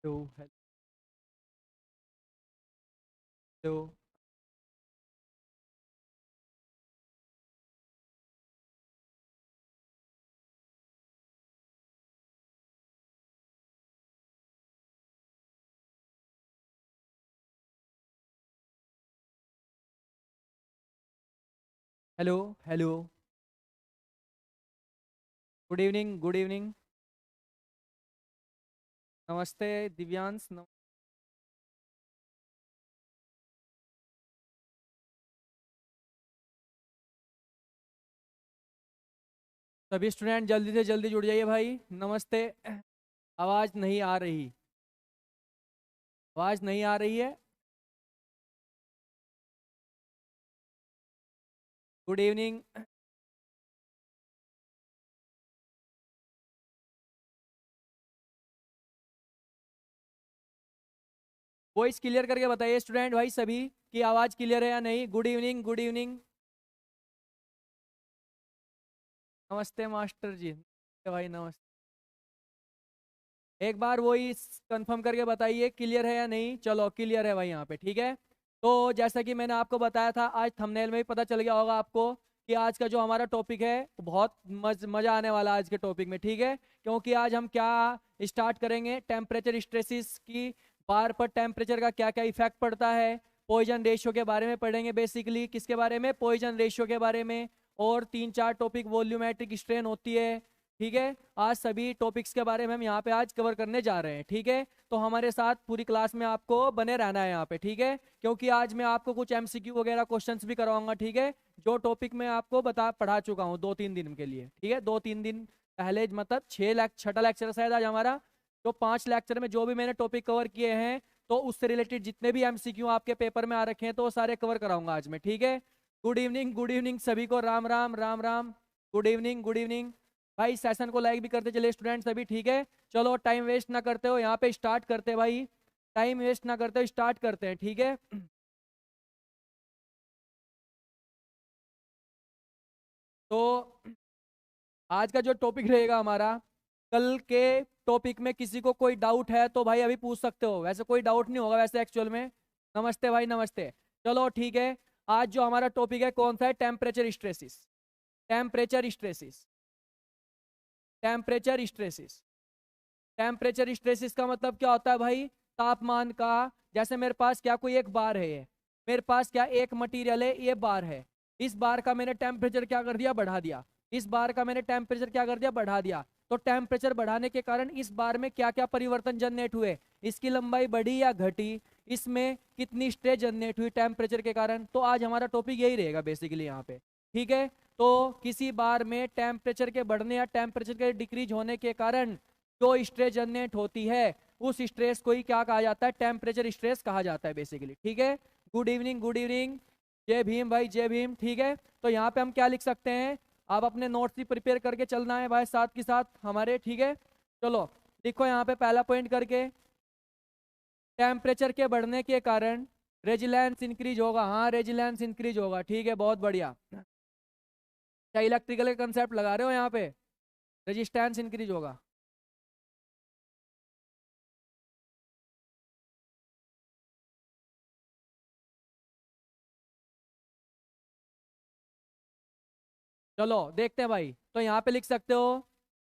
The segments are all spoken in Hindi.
Hello hello. Hello hello. Good evening good evening. नमस्ते दिव्यांश सभी स्टूडेंट जल्दी से जल्दी जुड़ जाइए भाई। नमस्ते। आवाज़ नहीं आ रही। आवाज़ नहीं आ रही है। Good evening. वॉइस क्लियर करके बताइए स्टूडेंट भाई सभी की आवाज़ क्लियर है या नहीं। Good evening good evening. नमस्ते मास्टर जी, नमस्ते भाई नमस्ते। एक बार वही कंफर्म करके बताइए क्लियर है या नहीं। चलो क्लियर है भाई यहाँ पे, ठीक है। तो जैसा कि मैंने आपको बताया था, आज थंबनेल में ही पता चल गया होगा आपको कि आज का जो हमारा टॉपिक है वो बहुत मज़ा आने वाला है आज के टॉपिक में, ठीक है। क्योंकि आज हम क्या स्टार्ट करेंगे, टेम्परेचर स्ट्रेसिस की बार पर टेम्परेचर का क्या क्या इफेक्ट पड़ता है, पॉइजन रेशियो के बारे में पढ़ेंगे। बेसिकली किसके बारे में, पॉइजन रेशियो के बारे में। और 3-4 टॉपिक वॉल्यूमेट्रिक स्ट्रेन होती है, ठीक है। आज सभी टॉपिक्स के बारे में हम यहाँ पे आज कवर करने जा रहे हैं, ठीक है। तो हमारे साथ पूरी क्लास में आपको बने रहना है यहाँ पे, ठीक है। क्योंकि आज मैं आपको कुछ एमसीक्यू वगैरह क्वेश्चंस भी करवाऊंगा, ठीक है। जो टॉपिक मैं आपको पढ़ा चुका हूँ 2-3 दिन के लिए, ठीक है। 2-3 दिन पहले, मतलब 6 लेक्चर शायद आज हमारा। तो 5 लेक्चर में जो भी मैंने टॉपिक कवर किए हैं, तो उससे रिलेटेड जितने भी एमसीक्यू आपके पेपर में आ रखे हैं, तो वो सारे कवर कराऊंगा आज मैं, ठीक है। गुड इवनिंग सभी को, Ram Ram Ram Ram. Good evening good evening. भाई सेशन को लाइक भी करते चले स्टूडेंट सभी, ठीक है। चलो टाइम वेस्ट ना करते हो, यहाँ पे स्टार्ट करते हैं भाई। टाइम वेस्ट ना करते हो, स्टार्ट करते हैं, ठीक है। तो आज का जो टॉपिक रहेगा हमारा, कल के टॉपिक में किसी को कोई डाउट है तो भाई अभी पूछ सकते हो। वैसे कोई डाउट नहीं होगा वैसे एक्चुअल में। नमस्ते भाई नमस्ते। चलो ठीक है। आज जो हमारा टॉपिक है कौन सा है, temperature stresses. Temperature stresses. Temperature stresses. Temperature stresses का मतलब क्या होता है भाई, तापमान का। जैसे मेरे पास क्या कोई एक बार है, ये मेरे पास क्या एक मटेरियल है, ये बार है। इस बार का मैंने टेम्परेचर क्या कर दिया, बढ़ा दिया। इस बार का मैंने टेम्परेचर क्या कर दिया, बढ़ा दिया। तो टेम्परेचर बढ़ाने के कारण इस बार में क्या क्या परिवर्तन जनरेट हुए, इसकी लंबाई बढ़ी या घटी, इसमें कितनी स्ट्रेस जनरेट हुई टेम्परेचर के कारण। तो आज हमारा टॉपिक यही रहेगा बेसिकली यहाँ पे, ठीक है। तो किसी बार में टेम्परेचर के बढ़ने या टेम्परेचर के डिक्रीज होने के कारण जो स्ट्रेस जनरेट होती है, उस स्ट्रेस को ही क्या कहा जाता है, टेम्परेचर स्ट्रेस कहा जाता है बेसिकली, ठीक है। Good evening good evening. जय भीम भाई जय भीम, ठीक है। तो यहाँ पे हम क्या लिख सकते हैं, आप अपने नोट्स भी प्रिपेयर करके चलना है भाई साथ के साथ हमारे, ठीक है। चलो लिखो यहाँ पे पहला पॉइंट करके, टेम्परेचर के बढ़ने के कारण रेजिलेंस इंक्रीज होगा। हाँ रेजिलेंस इंक्रीज होगा, ठीक है, बहुत बढ़िया। क्या इलेक्ट्रिकल के कंसेप्ट लगा रहे हो यहाँ पे, रेजिस्टेंस इंक्रीज होगा। चलो देखते हैं भाई। तो यहाँ पे लिख सकते हो,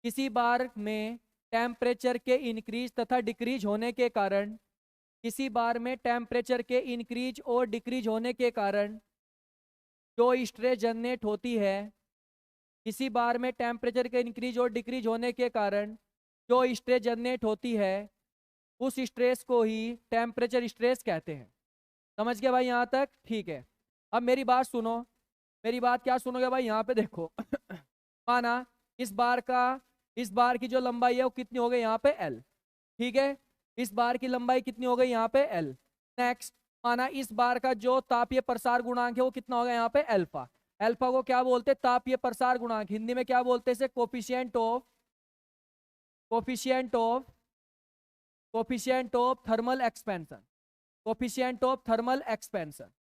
किसी बार में टेम्परेचर के इंक्रीज तथा डिक्रीज होने के कारण, किसी बार में टेम्परेचर के इंक्रीज और डिक्रीज होने के कारण जो स्ट्रेस जनरेट होती है, किसी बार में टेम्परेचर के इंक्रीज और डिक्रीज होने के कारण जो स्ट्रेस जनरेट होती है, उस स्ट्रेस को ही टेम्परेचर स्ट्रेस कहते हैं। समझ गए भाई यहाँ तक, ठीक है। अब मेरी बात सुनो। मेरी बात क्या सुनोगे भाई, यहाँ पे देखो। माना इस बार का, इस बार की जो लंबाई है वो कितनी हो गई यहाँ पे एल, ठीक है। इस बार की लंबाई कितनी हो गई यहाँ पे एल। नेक्स्ट, माना इस बार का जो तापीय प्रसार गुणांक है वो कितना होगा यहाँ पे अल्फा। अल्फा को क्या बोलते हैं, तापीय प्रसार गुणांक। हिंदी में क्या बोलते हैं इसे, coefficient of, coefficient of, coefficient of thermal expansion, coefficient of thermal expansion,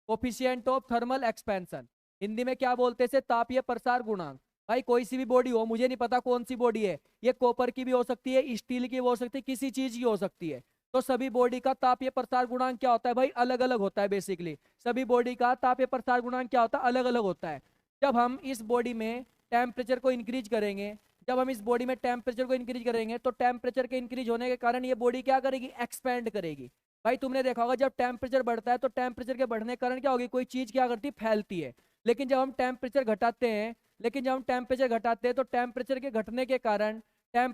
coefficient of thermal expansion. Hindi में क्या बोलते हैं इसे, तापीय प्रसार गुणांक। भाई कोई सी भी बॉडी हो, मुझे नहीं पता कौन सी बॉडी है, ये कॉपर की भी हो सकती है, स्टील की भी हो सकती है, किसी चीज की हो सकती है। तो सभी बॉडी का तापीय प्रसार गुणांक क्या होता है भाई? अलग अलग होता है। बेसिकली सभी बॉडी का तापीय प्रसार गुणांक क्या होता है? अलग अलग होता है। जब हम इस बॉडी में टेम्परेचर को इंक्रीज करेंगे, जब हम इस बॉडी में टेम्परेचर को इंक्रीज करेंगे, तो टेम्परेचर के इंक्रीज होने के कारण ये बॉडी क्या करेगी? एक्सपेंड करेगी। भाई तुमने देखा होगा जब टेम्परेचर बढ़ता है तो टेम्परेचर के बढ़ने के कारण क्या होगी? कोई चीज क्या करती है? फैलती है। लेकिन जब हम टेम्परेचर घटाते हैं, लेकिन जब हम टेम्परेचर घटाते हैं तो टेम्परेचर के घटने के कारण, क्या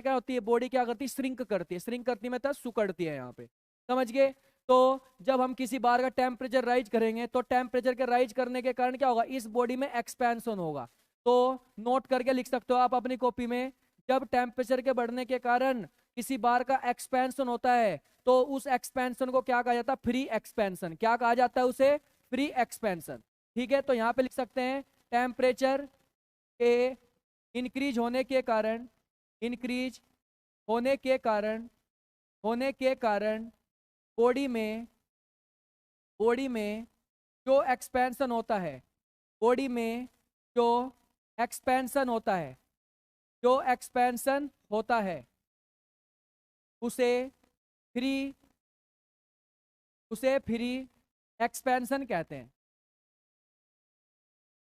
होती है? बॉडी क्या करती है? श्रिंक करती है। श्रिंक करती है मतलब सिकुड़ती है। यहाँ पे समझ गए? तो जब हम किसी बार का टेम्परेचर राइज करेंगे तो टेम्परेचर के राइज करने के कारण क्या होगा? इस बॉडी में एक्सपेंशन होगा। तो नोट करके लिख सकते हो आप अपनी कॉपी में, जब टेम्परेचर के बढ़ने के कारण किसी बार का एक्सपेंशन होता है तो उस एक्सपेंशन को क्या कहा जाता है? Free expansion. क्या कहा जाता है उसे? Free expansion. ठीक है, तो यहाँ पे लिख सकते हैं टेम्परेचर के इंक्रीज होने के कारण, इंक्रीज होने के कारण बॉडी में जो एक्सपेंशन होता है, बॉडी में जो एक्सपेंशन होता है, जो एक्सपेंशन होता है उसे फ्री एक्सपेंशन कहते हैं।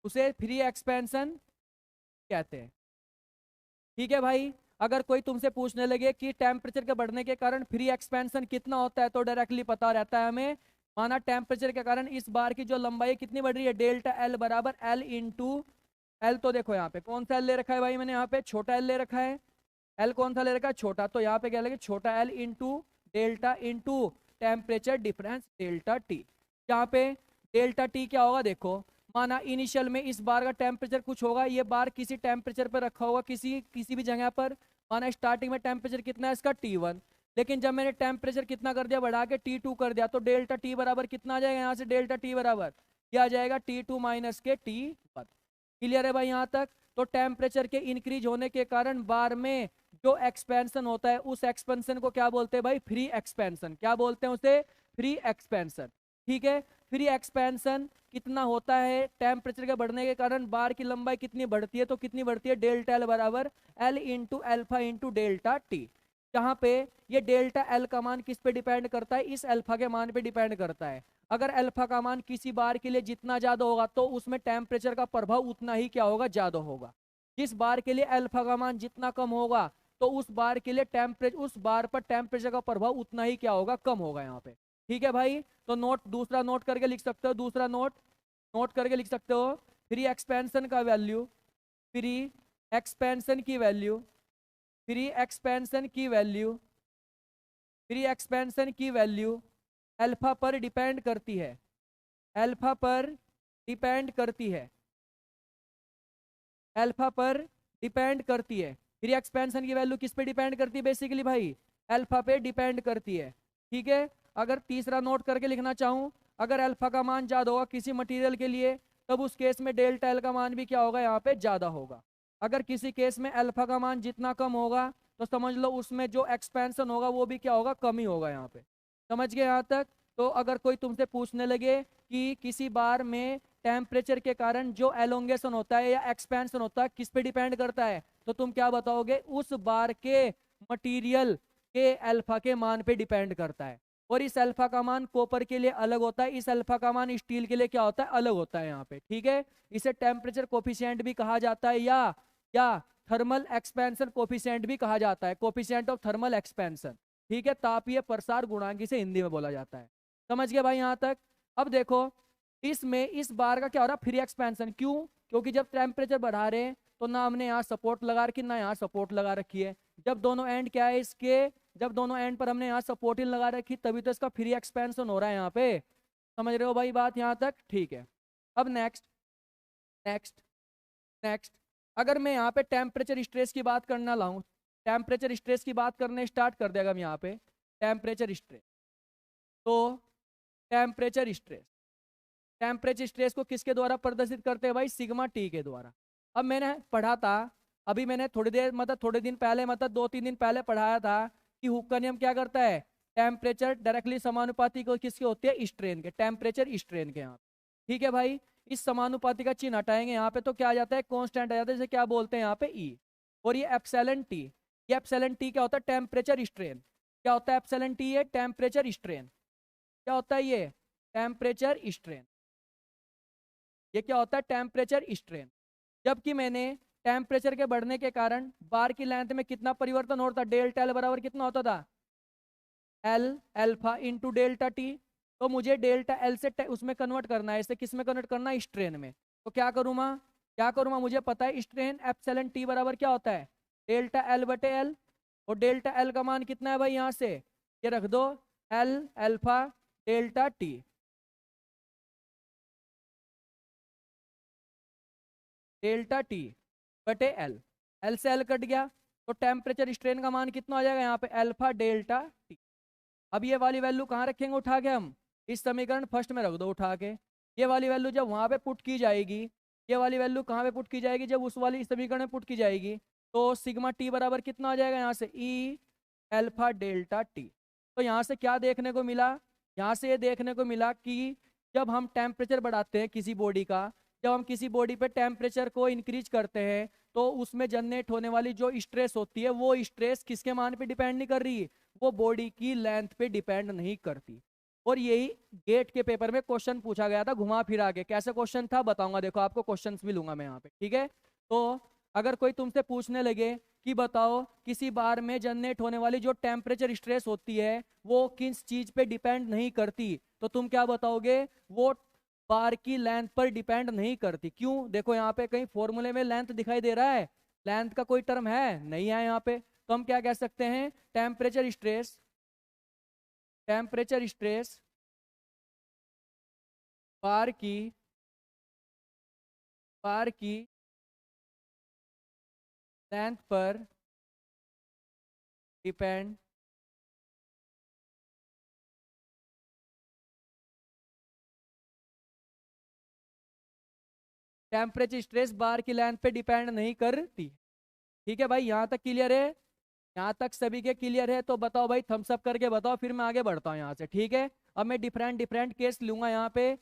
उसे फ्री एक्सपेंशन कहते हैं। ठीक है भाई, अगर कोई तुमसे पूछने लगे कि टेम्परेचर के बढ़ने के कारण फ्री एक्सपेंशन कितना होता है तो डायरेक्टली पता रहता है हमें। माना टेम्परेचर के कारण इस बार की जो लंबाई कितनी बढ़ रही है? डेल्टा एल बराबर एल इंटू एल। तो देखो यहाँ पे कौन सा एल ले रखा है भाई? मैंने यहाँ पे छोटा एल ले रखा है। एल कौन सा ले रखा है? छोटा। तो यहाँ पे क्या लगे? छोटा L into delta into temperature difference delta T. यहाँ पे डेल्टा टी क्या होगा? देखो, माना इनिशियल में इस बार का टेम्परेचर कुछ होगा, ये बार किसी टेम्परेचर पर रखा होगा, किसी भी जगह पर। माना स्टार्टिंग में टेम्परेचर कितना है इसका? T1। लेकिन जब मैंने टेम्परेचर कितना कर दिया? बढ़ा के T2 कर दिया, तो डेल्टा टी बराबर कितना आ जाएगा? यहाँ से डेल्टा टी बराबर क्या आ जाएगा? T2 माइनस के T1। क्लियर है भाई यहाँ तक? तो टेम्परेचर के इंक्रीज होने के कारण बार में जो एक्सपेंशन होता है उस एक्सपेंशन को क्या बोलते हैं भाई? Free expansion. क्या बोलते हैं उसे? Free expansion. ठीक है, फ्री एक्सपेंशन कितना होता है? टेम्परेचर के बढ़ने के कारण बार की लंबाई कितनी बढ़ती है? तो कितनी बढ़ती है? डेल्टा एल बराबर L into alpha into delta T. जहाँ पे ये डेल्टा एल का मान किस पे डिपेंड करता है? इस अल्फा के मान पे डिपेंड करता है। अगर अल्फा का मान किसी बार के लिए जितना ज्यादा होगा तो उसमें टेम्परेचर का प्रभाव उतना ही क्या होगा? ज्यादा होगा। जिस बार के लिए अल्फा का मान जितना कम होगा तो उस बार के लिए उस बार पर टेम्परेचर का प्रभाव उतना ही क्या होगा? कम होगा यहाँ पे। ठीक है भाई, तो दूसरा नोट करके लिख सकते हो। दूसरा नोट करके लिख सकते हो। फ्री एक्सपेंशन का वैल्यू, फ्री एक्सपेंशन की वैल्यू, फ्री एक्सपेंशन की वैल्यू, फ्री एक्सपेंशन की वैल्यू अल्फा पर डिपेंड करती है। अल्फा पर डिपेंड करती है। अल्फा पर डिपेंड करती है। फ्री एक्सपेंशन की वैल्यू किस पे डिपेंड करती है? बेसिकली भाई अल्फा पे डिपेंड करती है। ठीक है, अगर तीसरा नोट करके लिखना चाहूँ, अगर अल्फा का मान ज्यादा होगा किसी मटेरियल के लिए तब उस केस में डेल्टा एल का मान भी क्या होगा? यहाँ पे ज्यादा होगा। अगर किसी केस में अल्फा का मान जितना कम होगा तो समझ लो उसमें जो एक्सपेंशन होगा वो भी क्या होगा? कम ही होगा। यहाँ पे समझ गए यहाँ तक? तो अगर कोई तुमसे पूछने लगे कि किसी बार में टेम्परेचर के कारण जो एलोंगेशन होता है या एक्सपेंशन होता है किस पे डिपेंड करता है, तो तुम क्या बताओगे? उस बार के मटेरियल के अल्फा के मान पे डिपेंड करता है। और इस अल्फा का मान कॉपर के लिए अलग होता है, इस अल्फा का मान स्टील के लिए क्या होता है? अलग होता है यहाँ पे। ठीक है, इसे टेम्परेचर कोफिशिएंट भी कहा जाता है या थर्मल एक्सपेंशन कोफिशिएंट भी कहा जाता है। Coefficient of thermal expansion. ठीक है, तापीय प्रसार गुणांक इसे हिंदी में बोला जाता है। समझ गए भाई यहाँ तक? अब देखो इसमें इस बार का क्या हो रहा है? Free expansion. क्यों? क्योंकि जब टेम्परेचर बढ़ा रहे हैं तो ना हमने यहाँ सपोर्ट लगा रखी ना यहाँ सपोर्ट लगा रखी है। जब दोनों एंड क्या है इसके, जब दोनों एंड पर हमने यहाँ सपोर्टिंग लगा रखी तभी तो इसका फ्री एक्सपेंशन हो रहा है यहाँ पे। समझ रहे हो भाई बात यहाँ तक? ठीक है, अब नेक्स्ट नेक्स्ट नेक्स्ट अगर मैं यहाँ पे टेम्परेचर स्ट्रेस की बात करना लाऊं, टेम्परेचर स्ट्रेस की बात करने स्टार्ट कर देगा हम यहाँ पे टेम्परेचर स्ट्रेस। तो टेम्परेचर स्ट्रेस को किसके द्वारा प्रदर्शित करते हैं भाई? सिग्मा टी के द्वारा। अब मैंने पढ़ा था, अभी मैंने थोड़े दिन पहले 2-3 दिन पहले पढ़ाया था कि हुक का नियम क्या करता है? टेम्परेचर डायरेक्टली समानुपाती को किसके होते हैं? स्ट्रेन के, टेम्परेचर स्ट्रेन के यहाँ। ठीक है भाई, इस समानुपाती का चिन्ह हटाएंगे यहाँ पे तो क्या आ जाता है, कांस्टेंट आ जाता है, जैसे क्या बोलते हैं यहाँ पे ई। और ये एप्सिलॉन टी, ये एप्सिलॉन टी क्या होता है, टेम्परेचर स्ट्रेन। क्या होता है एप्सिलॉन टी, ये टेम्परेचर स्ट्रेन। क्या होता है ये, टेम्परेचर स्ट्रेन। ये क्या होता है, टेम्परेचर स्ट्रेन। जबकि मैंने टेम्परेचर के बढ़ने के कारण बार की लेंथ में कितना परिवर्तन होता, डेल्टा एल बराबर कितना होता था, L alpha into delta T. तो मुझे डेल्टा एल से उसमें कन्वर्ट करना है, इसे किस में कन्वर्ट करना है, स्ट्रेन में। तो क्या करूँ मैं, क्या करूँ मैं, मुझे पता है स्ट्रेन एप्सिलॉन टी बराबर क्या होता है, डेल्टा एल बटे एल। और डेल्टा एल का मान कितना है भाई, यहाँ से ये रख दो, L alpha delta T. Delta T बटे एल, एल से एल कट गया, तो टेम्परेचर स्ट्रेन का मान कितना आ जाएगा यहाँ पे, अल्फा डेल्टा टी। अब ये वाली वैल्यू कहाँ रखेंगे उठा के, हम इस समीकरण फर्स्ट में रख दो उठा के। ये वाली वैल्यू जब वहाँ पे पुट की जाएगी, ये वाली वैल्यू कहाँ पे पुट की जाएगी, जब उस वाली समीकरण में पुट की जाएगी, तो सिग्मा टी बराबर कितना आ जाएगा यहाँ से, ई अल्फा डेल्टा टी। तो यहाँ से क्या देखने को मिला, यहाँ से ये देखने को मिला कि जब हम टेम्परेचर बढ़ाते हैं किसी बॉडी का, जब हम किसी बॉडी पे टेम्परेचर को इंक्रीज करते हैं, तो उसमें जनरेट होने वाली जो स्ट्रेस होती है, वो स्ट्रेस किसके मान पे डिपेंड नहीं कर रही, वो बॉडी की लेंथ पे डिपेंड नहीं करती। और यही गेट के पेपर में क्वेश्चन पूछा गया था घुमा फिरा के। कैसे क्वेश्चन था बताऊंगा, देखो आपको क्वेश्चंस भी लूंगा मैं यहाँ पे, ठीक है। तो अगर कोई तुमसे पूछने लगे कि बताओ किसी बार में जनरेट होने वाली जो टेम्परेचर स्ट्रेस होती है वो किस चीज पे डिपेंड नहीं करती, तो तुम क्या बताओगे, वो बार की लेंथ पर डिपेंड नहीं करती। क्यों, देखो यहाँ पे कहीं फॉर्मूले में लेंथ दिखाई दे रहा है, लेंथ का कोई टर्म है नहीं है यहाँ पे। तो हम क्या कह सकते हैं, टेम्परेचर स्ट्रेस, टेम्परेचर स्ट्रेस बार की, बार की लेंथ पर डिपेंड टेम्परेचर स्ट्रेस बार की लेंथ पे डिपेंड नहीं करती। ठीक है भाई, यहाँ तक क्लियर है, यहाँ तक सभी के क्लियर है। तो बताओ भाई, थम्स अप करके बताओ, फिर मैं आगे बढ़ता हूँ यहाँ से, ठीक है। अब मैं डिफरेंट डिफरेंट केस लूंगा यहाँ पे,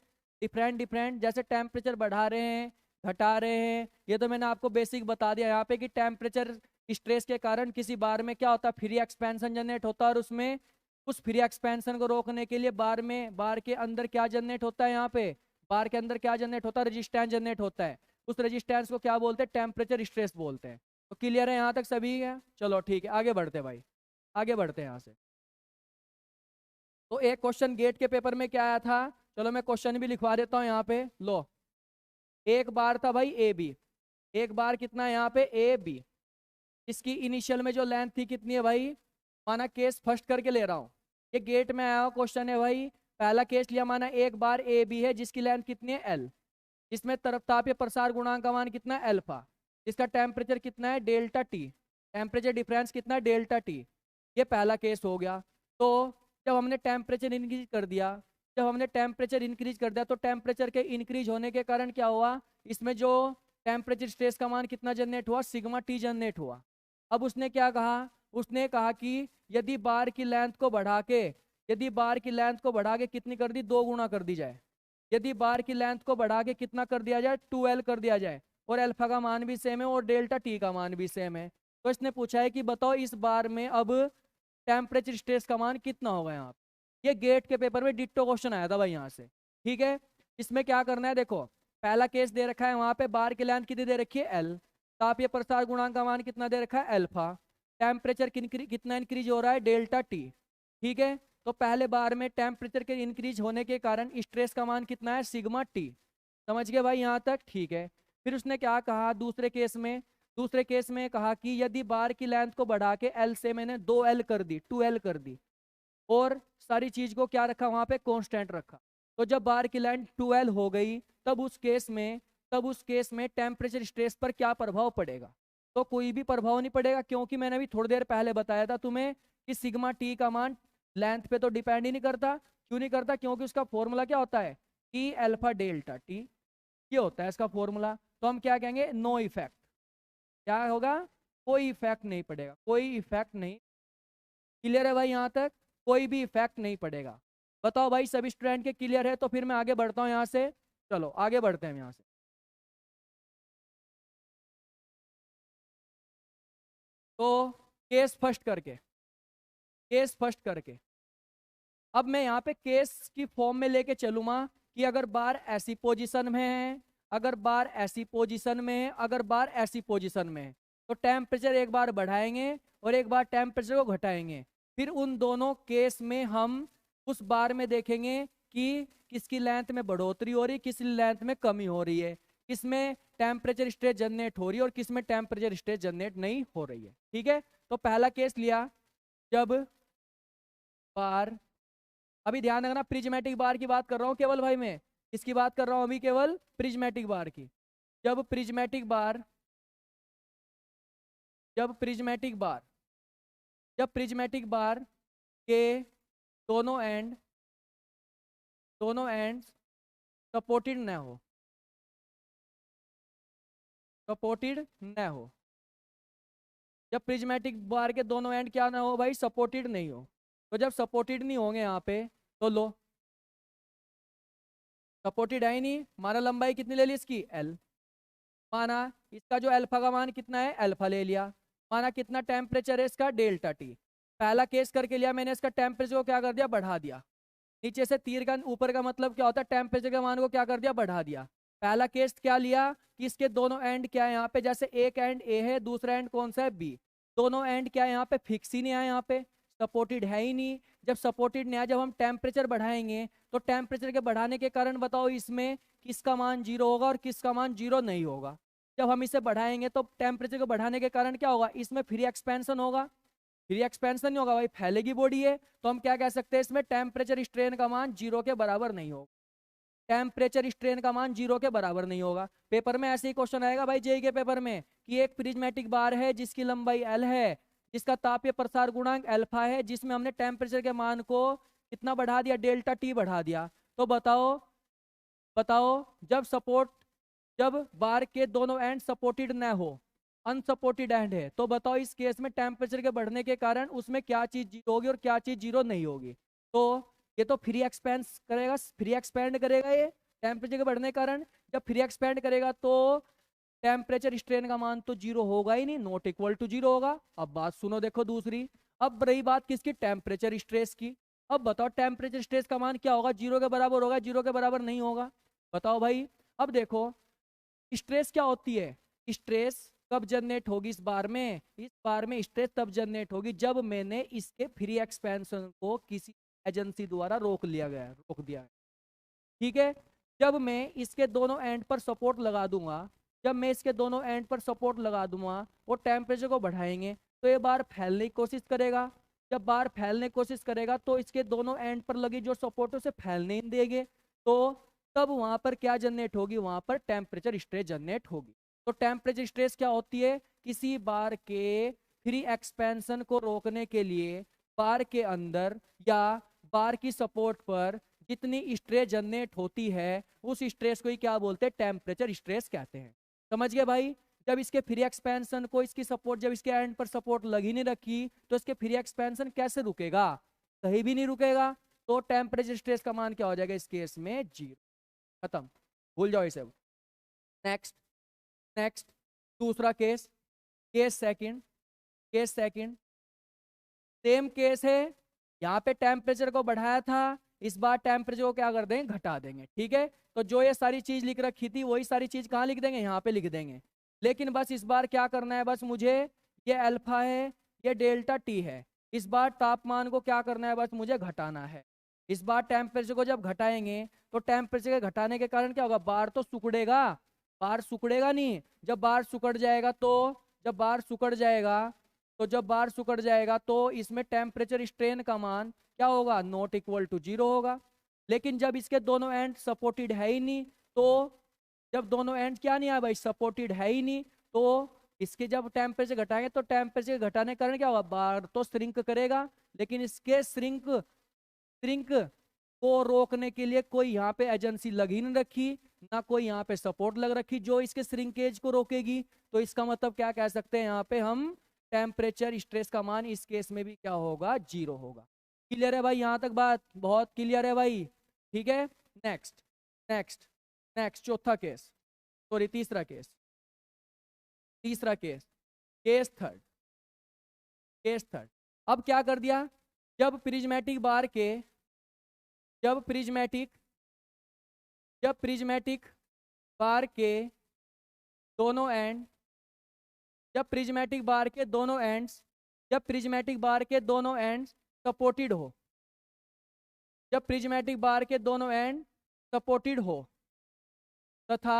डिफरेंट डिफरेंट, जैसे टेम्परेचर बढ़ा रहे हैं, घटा रहे हैं, ये तो मैंने आपको बेसिक बता दिया यहाँ पे कि टेम्परेचर स्ट्रेस के कारण किसी बार में क्या होता है, फ्री एक्सपेंशन जनरेट होता है, और उसमें उस फ्री एक्सपेंशन को रोकने के लिए बार में, बार के अंदर क्या जनरेट होता है, यहाँ पे बार के अंदर क्या जनरेट होता है, रेजिस्टेंस जनरेट होता है। उस रेजिस्टेंस को क्या बोलते हैं, टेम्परेचर स्ट्रेस बोलते हैं। तो क्लियर है यहाँ तक सभी है, चलो ठीक है आगे बढ़ते हैं भाई, आगे बढ़ते हैं यहाँ से। तो एक क्वेश्चन गेट के पेपर में क्या आया था, चलो मैं क्वेश्चन भी लिखवा देता हूँ यहाँ पे, लो। एक बार था भाई ए बी, एक बार कितना है यहाँ पे ए बी, इसकी इनिशियल में जो लेंथ थी कितनी है भाई, माना केस फर्स्ट करके ले रहा हूँ, ये गेट में आया हुआ क्वेश्चन है भाई। पहला केस लिया, माना एक बार ए बी है जिसकी लेंथ कितनी है एल, इसमें तरफ तापीय प्रसार गुणांक का मान कितना है अल्फा, इसका टेम्परेचर कितना है डेल्टा टी, टेम्परेचर डिफरेंस कितना है डेल्टा टी। ये पहला केस हो गया। तो जब हमने टेम्परेचर इंक्रीज कर दिया, जब हमने टेम्परेचर इंक्रीज कर दिया, तो टेम्परेचर के इंक्रीज होने के कारण क्या हुआ, इसमें जो टेम्परेचर स्ट्रेस का मान कितना जनरेट हुआ, सिग्मा टी जनरेट हुआ। अब उसने क्या कहा, उसने कहा कि यदि बार की लेंथ को बढ़ा के, यदि बार की लेंथ को बढ़ा के कितनी कर दी, 2 गुना कर दी जाए, यदि बार की लेंथ को बढ़ा के कितना कर दिया जाए, 2L कर दिया जाए, और अल्फा का मान भी सेम है और डेल्टा टी का मान भी सेम है। तो इसने पूछा है कि बताओ इस बार में अब टेम्परेचर स्ट्रेस का मान कितना होगा यहाँ पे। ये गेट के पेपर में डिट्टो क्वेश्चन आया था भाई यहाँ से, ठीक है। इसमें क्या करना है, देखो पहला केस दे रखा है, वहां पे बार की लेंथ कितनी दे रखी है एल, तापीय प्रसार गुणांक का मान कितना दे रखा है अल्फा, टेम्परेचर कितना इंक्रीज हो रहा है डेल्टा टी, ठीक है। तो पहले बार में टेम्परेचर के इंक्रीज होने के कारण स्ट्रेस का मान कितना है, सिग्मा टी। समझ गए भाई यहाँ तक, ठीक है। फिर उसने क्या कहा दूसरे केस में, दूसरे केस में कहा कि यदि बार की लेंथ को बढ़ा के एल से मैंने 2L कर दी, 2L कर दी, और सारी चीज को क्या रखा वहां पे, कांस्टेंट रखा। तो जब बार की लेंथ 2L हो गई, तब उस केस में, तब उस केस में टेम्परेचर स्ट्रेस पर क्या प्रभाव पड़ेगा, तो कोई भी प्रभाव नहीं पड़ेगा, क्योंकि मैंने अभी थोड़ी देर पहले बताया था तुम्हें कि सिग्मा टी का मान लेंथ पे तो डिपेंड ही नहीं करता। क्यों नहीं करता, क्योंकि उसका फॉर्मूला क्या होता है, टी अल्फा डेल्टा टी, ये होता है इसका फॉर्मूला। तो हम क्या कहेंगे, नो इफेक्ट, क्या होगा, कोई इफेक्ट नहीं पड़ेगा, कोई इफेक्ट नहीं। क्लियर है भाई यहाँ तक, कोई भी इफेक्ट नहीं पड़ेगा। बताओ भाई सभी स्टूडेंट के क्लियर है, तो फिर मैं आगे बढ़ता हूँ यहाँ से। चलो आगे बढ़ते हैं यहाँ से। तो केस फर्स्ट करके अब मैं यहाँ पे केस की फॉर्म में लेके चलूंगा कि अगर बार ऐसी पोजीशन में है, अगर बार ऐसी पोजीशन में है, अगर बार ऐसी पोजीशन में है, तो टेम्परेचर एक बार बढ़ाएंगे और एक बार टेम्परेचर को घटाएंगे। फिर उन दोनों केस में हम उस बार में देखेंगे कि किसकी लेंथ में बढ़ोतरी हो रही है, किस लेंथ में कमी हो रही है, किसमें टेम्परेचर स्ट्रेस जनरेट हो रही है और किसमें टेम्परेचर स्ट्रेस जनरेट नहीं हो रही है। ठीक है, तो पहला केस लिया जब बार, अभी ध्यान रखना प्रिज्मेटिक बार की बात कर रहा हूँ केवल भाई, मैं इसकी बात कर रहा हूँ अभी केवल प्रिज्मेटिक बार की। जब प्रिज्मेटिक बार जब प्रिज्मेटिक बार जब प्रिज्मेटिक बार के दोनों एंड सपोर्टेड न हो, सपोर्टेड न हो, जब प्रिज्मेटिक बार के दोनों एंड क्या ना हो भाई, सपोर्टेड नहीं हो। तो जब सपोर्टेड नहीं होंगे यहाँ पे, तो लो सपोर्टेड है ही नहीं, माना लंबाई कितनी ले ली इसकी एल, माना इसका जो अल्फा का मान कितना है अल्फा ले लिया, माना कितना टेम्परेचर है इसका डेल्टा टी। पहला केस करके लिया मैंने, इसका टेम्परेचर को क्या कर दिया बढ़ा दिया, नीचे से तीर का ऊपर का मतलब क्या होता है टेम्परेचर के मान को क्या कर दिया बढ़ा दिया। पहला केस क्या लिया कि इसके दोनों एंड क्या है यहाँ पे, जैसे एक एंड ए है दूसरा एंड कौन सा है बी, दोनों एंड क्या है यहाँ पे फिक्स ही नहीं है, यहाँ पे सपोर्टेड है ही नहीं। जब सपोर्टेड नहीं है, जब हम टेम्परेचर बढ़ाएंगे तो टेम्परेचर के बढ़ाने के कारण बताओ इसमें किसका मान जीरो होगा और किसका मान जीरो नहीं होगा। जब हम इसे बढ़ाएंगे तो टेम्परेचर को बढ़ाने के कारण क्या होगा, इसमें फ्री एक्सपेंशन होगा, फ्री एक्सपेंशन नहीं होगा भाई, फैलेगी बॉडी है, तो हम क्या कह सकते हैं इसमें टेम्परेचर स्ट्रेन का मान जीरो के बराबर नहीं होगा, टेम्परेचर स्ट्रेन का मान जीरो के बराबर नहीं होगा। पेपर में ऐसे ही क्वेश्चन आएगा भाई जेई के पेपर में कि एक प्रिज्मेटिक बार है जिसकी लंबाई एल है, जिसका तापीय प्रसार गुणांक अल्फा है, जिसमें हमने टेम्परेचर के मान को कितना बढ़ा दिया डेल्टा टी बढ़ा दिया। तो बताओ बताओ जब बार के दोनों एंड सपोर्टेड न हो, अनसपोर्टेड एंड है, तो बताओ इस केस में टेम्परेचर के बढ़ने के कारण उसमें क्या चीज जीरो होगी और क्या चीज जीरो नहीं होगी। तो ये तो फ्री एक्सपेंड करेगा, फ्री एक्सपेंड करेगा ये टेम्परेचर के बढ़ने के कारण। जब फ्री एक्सपेंड करेगा तो टेम्परेचर स्ट्रेन का मान तो जीरो होगा ही नहीं, नॉट इक्वल टू जीरो होगा। अब बात सुनो देखो दूसरी, अब रही बात किसकी, टेम्परेचर स्ट्रेस की। अब बताओ टेम्परेचर स्ट्रेस का मान क्या होगा, जीरो के बराबर होगा, जीरो के बराबर नहीं होगा। बताओ भाई, अब देखो स्ट्रेस क्या होती है, स्ट्रेस कब जनरेट होगी इस बार में स्ट्रेस तब जनरेट होगी जब मैंने इसके फ्री एक्सपेंशन को किसी एजेंसी द्वारा रोक दिया है। ठीक है, जब मैं इसके दोनों एंड पर सपोर्ट लगा दूंगा, जब मैं इसके दोनों एंड पर सपोर्ट लगा दूंगा वो टेम्परेचर को बढ़ाएंगे तो ये बार फैलने की कोशिश करेगा। जब बार फैलने की कोशिश करेगा तो इसके दोनों एंड पर लगी जो सपोर्ट है उसे फैलने नहीं देंगे, तो तब वहां पर क्या जनरेट होगी, वहां पर टेम्परेचर स्ट्रेस जनरेट होगी। तो टेम्परेचर स्ट्रेस क्या होती है, किसी बार के फ्री एक्सपेंशन को रोकने के लिए बार के अंदर या बार की सपोर्ट पर जितनी स्ट्रेस जनरेट होती है उस स्ट्रेस को ही क्या बोलते हैं, टेम्परेचर स्ट्रेस कहते हैं। समझ गए भाई, जब इसके फ्री एक्सपेंशन को इसकी सपोर्ट, जब इसके एंड पर सपोर्ट लगी नहीं रखी तो इसके फ्री एक्सपेंशन कैसे रुकेगा, कहीं भी नहीं रुकेगा। तो टेम्परेचर स्ट्रेस का मान क्या हो जाएगा इस केस में, जीरो, खत्म, भूल जाओ इसे। नेक्स्ट नेक्स्ट दूसरा case, case second same case है, यहाँ पे टेम्परेचर को बढ़ाया था, इस बार टेम्परेचर को क्या कर देंगे, घटा देंगे। ठीक है, तो जो ये सारी चीज लिख रखी थी वही सारी चीज कहाँ लिख देंगे, यहाँ पे लिख देंगे। लेकिन बस इस बार क्या करना है, बस मुझे ये अल्फा है ये डेल्टा टी है, इस बार तापमान को क्या करना है, बस मुझे घटाना है। इस बार टेम्परेचर को जब घटाएंगे तो टेम्परेचर के घटाने के कारण क्या होगा, बार तो सिकुड़ेगा, बार सिकुड़ेगा नहीं, जब बार सिकुड़ जाएगा तो जब बार सिकुड़ जाएगा जब बार सिकुड़ जाएगा तो इसमें टेम्परेचर स्ट्रेन का मान क्या होगा, नॉट इक्वल टू जीरो होगा। लेकिन जब इसके दोनों एंड सपोर्टेड है ही नहीं, तो जब दोनों एंड क्या नहीं है भाई, सपोर्टेड है ही नहीं, तो इसके जब टेम्परेचर घटाएंगे तो टेम्परेचर घटाने के कारण क्या होगा, बार तो श्रिंक करेगा, लेकिन इसके श्रिंक को रोकने के लिए कोई यहाँ पे एजेंसी लग ही नहीं रखी, ना कोई यहाँ पे सपोर्ट लग रखी जो इसके श्रिंकेज को रोकेगी। तो इसका मतलब क्या कह सकते हैं, यहाँ पे हम टेम्परेचर स्ट्रेस का मान इस केस में भी क्या होगा, जीरो होगा। क्लियर है भाई, यहाँ तक बात बहुत क्लियर है भाई। ठीक है, नेक्स्ट नेक्स्ट नेक्स्ट चौथा केस, सॉरी तीसरा केस, तीसरा case, case third, case third. अब क्या कर दिया, जब प्रिज्मेटिक बार के, जब प्रिज्मेटिक, जब प्रिज्मेटिक बार के दोनों एंड, जब प्रिज्मेटिक बार के दोनों एंड्स, जब प्रिज्मेटिक बार के दोनों एंड्स सपोर्टेड हो, जब प्रिज्मेटिक बार के दोनों एंड सपोर्टेड हो तथा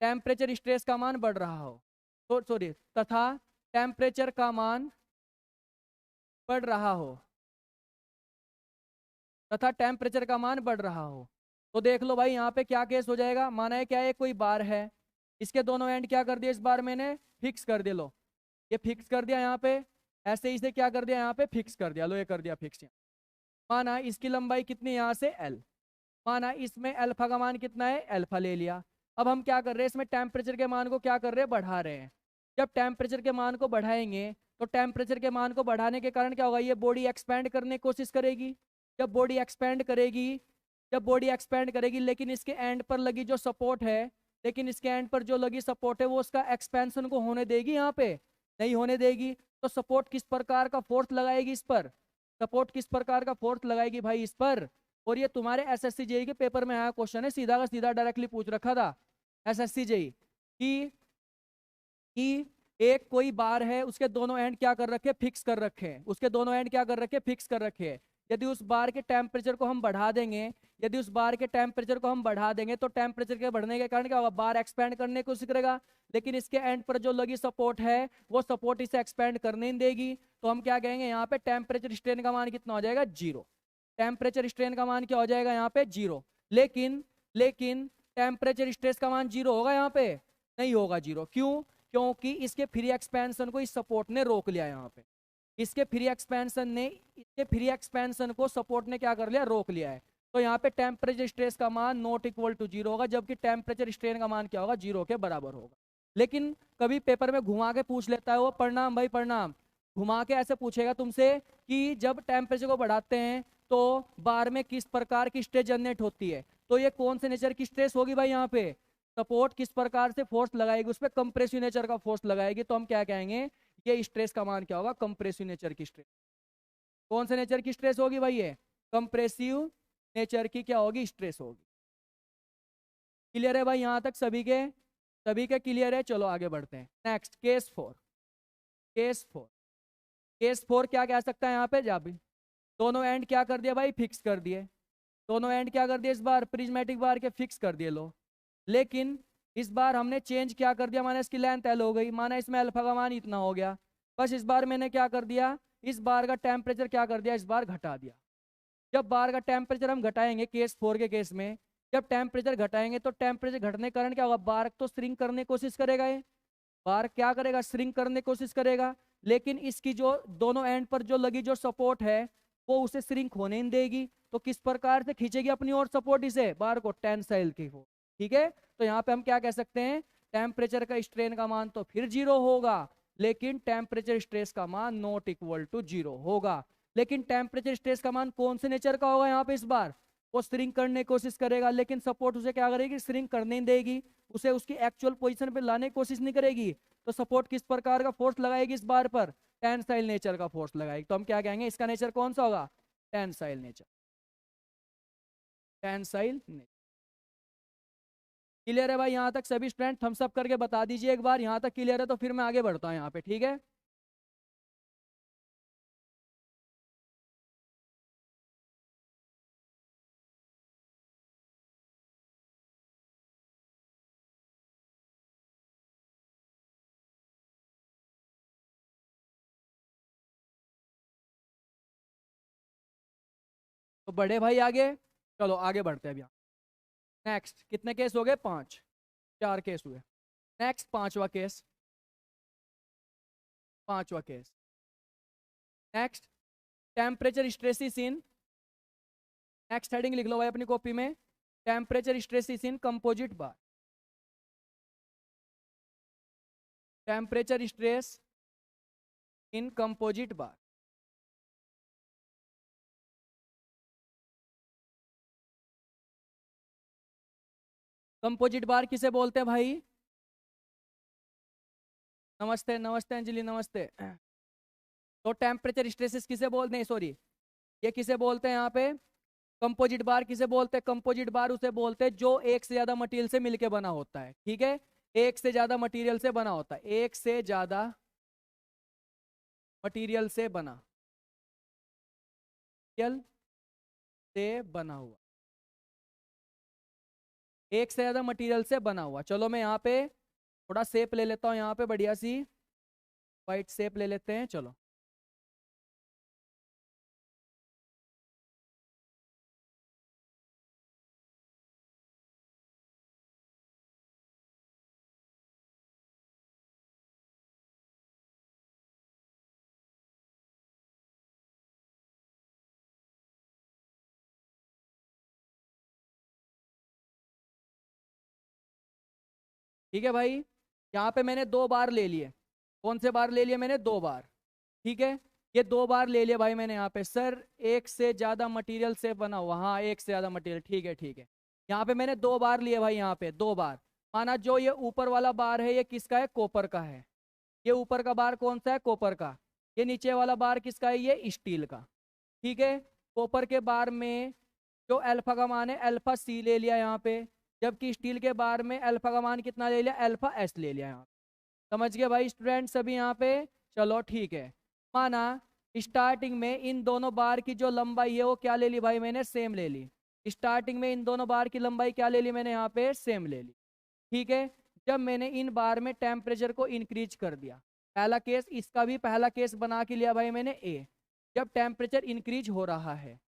टेम्परेचर स्ट्रेस का मान बढ़ रहा हो, तो सॉरी तथा टेम्परेचर का मान बढ़ रहा हो, तथा टेम्परेचर का मान बढ़ रहा हो, तो देख लो भाई यहाँ पे क्या केस हो जाएगा। माना है क्या है, कोई बार है, इसके दोनों एंड क्या कर दिया, इस बार मैंने फिक्स कर दिया, लो ये फिक्स कर दिया यहाँ पे, ऐसे ही इसे क्या कर दिया यहाँ पे फिक्स कर दिया, लो ये कर दिया फिक्स। माना इसकी लंबाई कितनी यहाँ से एल, माना इसमें अल्फा का मान कितना है, अल्फा ले लिया। अब हम क्या कर रहे हैं, इसमें टेम्परेचर के मान को क्या कर रहे हैं, बढ़ा रहे हैं। जब टेम्परेचर के मान को बढ़ाएंगे तो टेम्परेचर के मान को बढ़ाने के कारण क्या होगा, ये बॉडी एक्सपेंड करने की कोशिश करेगी। जब बॉडी एक्सपेंड करेगी, जब बॉडी एक्सपेंड करेगी, लेकिन इसके एंड पर लगी जो सपोर्ट है, लेकिन इसके एंड पर जो लगी सपोर्ट है वो उसका एक्सपेंशन को होने देगी, यहाँ पे नहीं होने देगी। तो सपोर्ट किस प्रकार का फोर्स लगाएगी इस पर, सपोर्ट किस प्रकार का फोर्स लगाएगी भाई इस पर। और ये तुम्हारे एसएससी जेई के पेपर में आया क्वेश्चन है, सीधा का सीधा डायरेक्टली पूछ रखा था एसएससी जेई कि एक कोई बार है, उसके दोनों एंड क्या कर रखे, फिक्स कर रखे हैं, उसके दोनों एंड क्या कर रखे, फिक्स कर रखे हैं। यदि उस बार के टेम्परेचर को हम बढ़ा देंगे, यदि उस बार के टेम्परेचर को हम बढ़ा देंगे तो टेम्परेचर के बढ़ने के कारण क्या होगा, बार एक्सपेंड करने की कोशिश करेगा, लेकिन इसके एंड पर जो लगी सपोर्ट है वो सपोर्ट इसे एक्सपेंड करने नहीं देगी। तो हम क्या कहेंगे, यहाँ पे टेम्परेचर स्ट्रेन का मान कितना हो जाएगा, जीरो। टेम्परेचर स्ट्रेन का मान क्या हो जाएगा यहाँ पे, जीरो। लेकिन लेकिन टेम्परेचर स्ट्रेस का मान जीरो होगा यहाँ पे, नहीं होगा जीरो। क्यों, क्योंकि इसके फ्री एक्सपेंशन को इस सपोर्ट ने रोक लिया यहाँ पे, इसके फ्री एक्सपेंशन ने, इसके फ्री एक्सपेंशन को सपोर्ट ने क्या कर लिया, रोक लिया है। तो यहाँ पे टेम्परेचर स्ट्रेस का मान नॉट इक्वल टू जीरो होगा, जबकि टेम्परेचर स्ट्रेन का मान क्या होगा, जीरो के बराबर होगा। लेकिन कभी पेपर में घुमा के पूछ लेता है वो, प्रणाम भाई प्रणाम, घुमा के ऐसे पूछेगा तुमसे कि जब टेम्परेचर को बढ़ाते हैं तो बार में किस प्रकार की स्ट्रेस जनरेट होती है, तो ये कौन से नेचर की स्ट्रेस होगी भाई, यहाँ पे सपोर्ट किस प्रकार से फोर्स लगाएगी, उस पर कंप्रेसिव नेचर का फोर्स लगाएगी। तो हम क्या कहेंगे, ये स्ट्रेस का मान क्या होगा, कंप्रेसिव नेचर की स्ट्रेस। कौन से नेचर की स्ट्रेस होगी भाई, ये कंप्रेसिव नेचर की क्या होगी, स्ट्रेस होगी। क्लियर है भाई यहाँ तक सभी के, सभी के क्लियर है। चलो आगे बढ़ते हैं। Next case four, case four, case four क्या कह सकता है यहाँ पे, जा भी दोनों एंड क्या कर दिया भाई, फिक्स कर दिए, दोनों एंड क्या कर दिए इस बार, प्रिज्मेटिक बार के फिक्स कर दिए, लो। लेकिन इस बार हमने चेंज क्या कर दिया, माना इसकी लेंथ एल हो गई, माना इसमें अल्फा का मान इतना हो गया, बस इस बार मैंने क्या कर दिया, इस बार का टेम्परेचर क्या कर दिया, इस बार घटा दिया। जब बार का टेम्परेचर हम घटाएंगे केस फोर के केस में, जब टेम्परेचर घटाएंगे तो टेम्परेचर घटने के कारण क्या होगा, बार तो श्रिंक करने की कोशिश करेगा, ये बार क्या करेगा, श्रिंक करने की कोशिश करेगा। लेकिन इसकी जो दोनों एंड पर जो लगी जो सपोर्ट है वो उसे श्रिंक होने नहीं देगी, तो किस प्रकार से खींचेगी अपनी ओर सपोर्ट, इसे बार को, टेंसाइल की हो। ठीक है, तो यहाँ पे हम क्या कह सकते हैं, टेम्परेचर का स्ट्रेन का मान तो फिर जीरो होगा, लेकिन टेम्परेचर स्ट्रेस का मान नॉट इक्वल टू जीरो होगा। लेकिन टेम्परेचर स्ट्रेस का मान कौन से नेचर का होगा यहाँ पे, इस बार वो श्रिंक करने की कोशिश करेगा, लेकिन सपोर्ट उसे क्या करेगी, श्रिंक करने नहीं देगी, उसे उसकी एक्चुअल पोजीशन पे लाने की कोशिश नहीं करेगी। तो सपोर्ट किस प्रकार का फोर्स लगाएगी इस बार पर, टेंसाइल नेचर का फोर्स लगाएगी। तो हम क्या कहेंगे, इसका नेचर कौन सा होगा, tensile nature, tensile nature. Clear है भाई यहाँ तक सभी स्टूडेंट, थम्स अप करके बता दीजिए एक बार, यहाँ तक क्लियर है तो फिर मैं आगे बढ़ता हूँ यहाँ पे, ठीक है। तो बड़े भाई आगे, चलो आगे बढ़ते हैं अब यहाँ। नेक्स्ट कितने केस हो गए, पांच, चार केस हुए। नेक्स्ट पांचवा केस, पांचवा case. Next temperature stresses in, next heading लिख लो भाई अपनी कॉपी में, temperature stresses in composite bar, temperature stress in composite bar. Composite bar किसे बोलते हैं भाई? नमस्ते नमस्ते अंजलि नमस्ते। तो टेम्परेचर स्ट्रेसेस किसे बोलते हैं, सॉरी ये किसे बोलते हैं यहाँ पे? कंपोजिट बार किसे बोलते हैं? कंपोजिट बार उसे बोलते हैं जो एक से ज्यादा मटेरियल से मिलके बना होता है, ठीक है, एक से ज्यादा मटेरियल से बना होता है, एक से ज्यादा मटेरियल से बना, मटेरियल से बना हुआ, एक से ज्यादा मटेरियल से बना हुआ। चलो मैं यहाँ पे थोड़ा शेप ले लेता हूँ, यहाँ पे बढ़िया सी वाइट शेप ले लेते हैं, चलो। ठीक है भाई, यहाँ पे मैंने 2 बार ले लिए। कौन से बार ले लिए मैंने? 2 बार, ठीक है। ये 2 बार ले लिया भाई मैंने यहाँ पे। सर एक से ज्यादा मटेरियल से बना हुआ, हाँ एक से ज्यादा मटेरियल, ठीक है ठीक है। यहाँ पे मैंने 2 बार लिए भाई, यहाँ पे 2 बार। माना जो ये ऊपर वाला बार है ये किसका है? कॉपर का है। ये ऊपर का बार कौन सा है? कॉपर का। ये नीचे वाला बार किसका है? ये स्टील का, ठीक है। कॉपर के बार में जो अल्फा का मान है अल्फा सी ले लिया यहाँ पे, जबकि स्टील के बार में अल्फा का मान कितना ले लिया? अल्फा एस ले लिया यहाँ। समझ गए भाई स्टूडेंट सभी यहाँ पे? चलो ठीक है। माना स्टार्टिंग में इन दोनों बार की जो लंबाई है वो क्या ले ली भाई मैंने? सेम ले ली। स्टार्टिंग में इन दोनों बार की लंबाई क्या ले ली मैंने? यहाँ पे सेम ले ली, ठीक है। जब मैंने इन बार में टेम्परेचर को इंक्रीज कर दिया, पहला केस, इसका भी पहला केस बना के लिया भाई मैंने ए। जब टेम्परेचर इंक्रीज हो रहा है,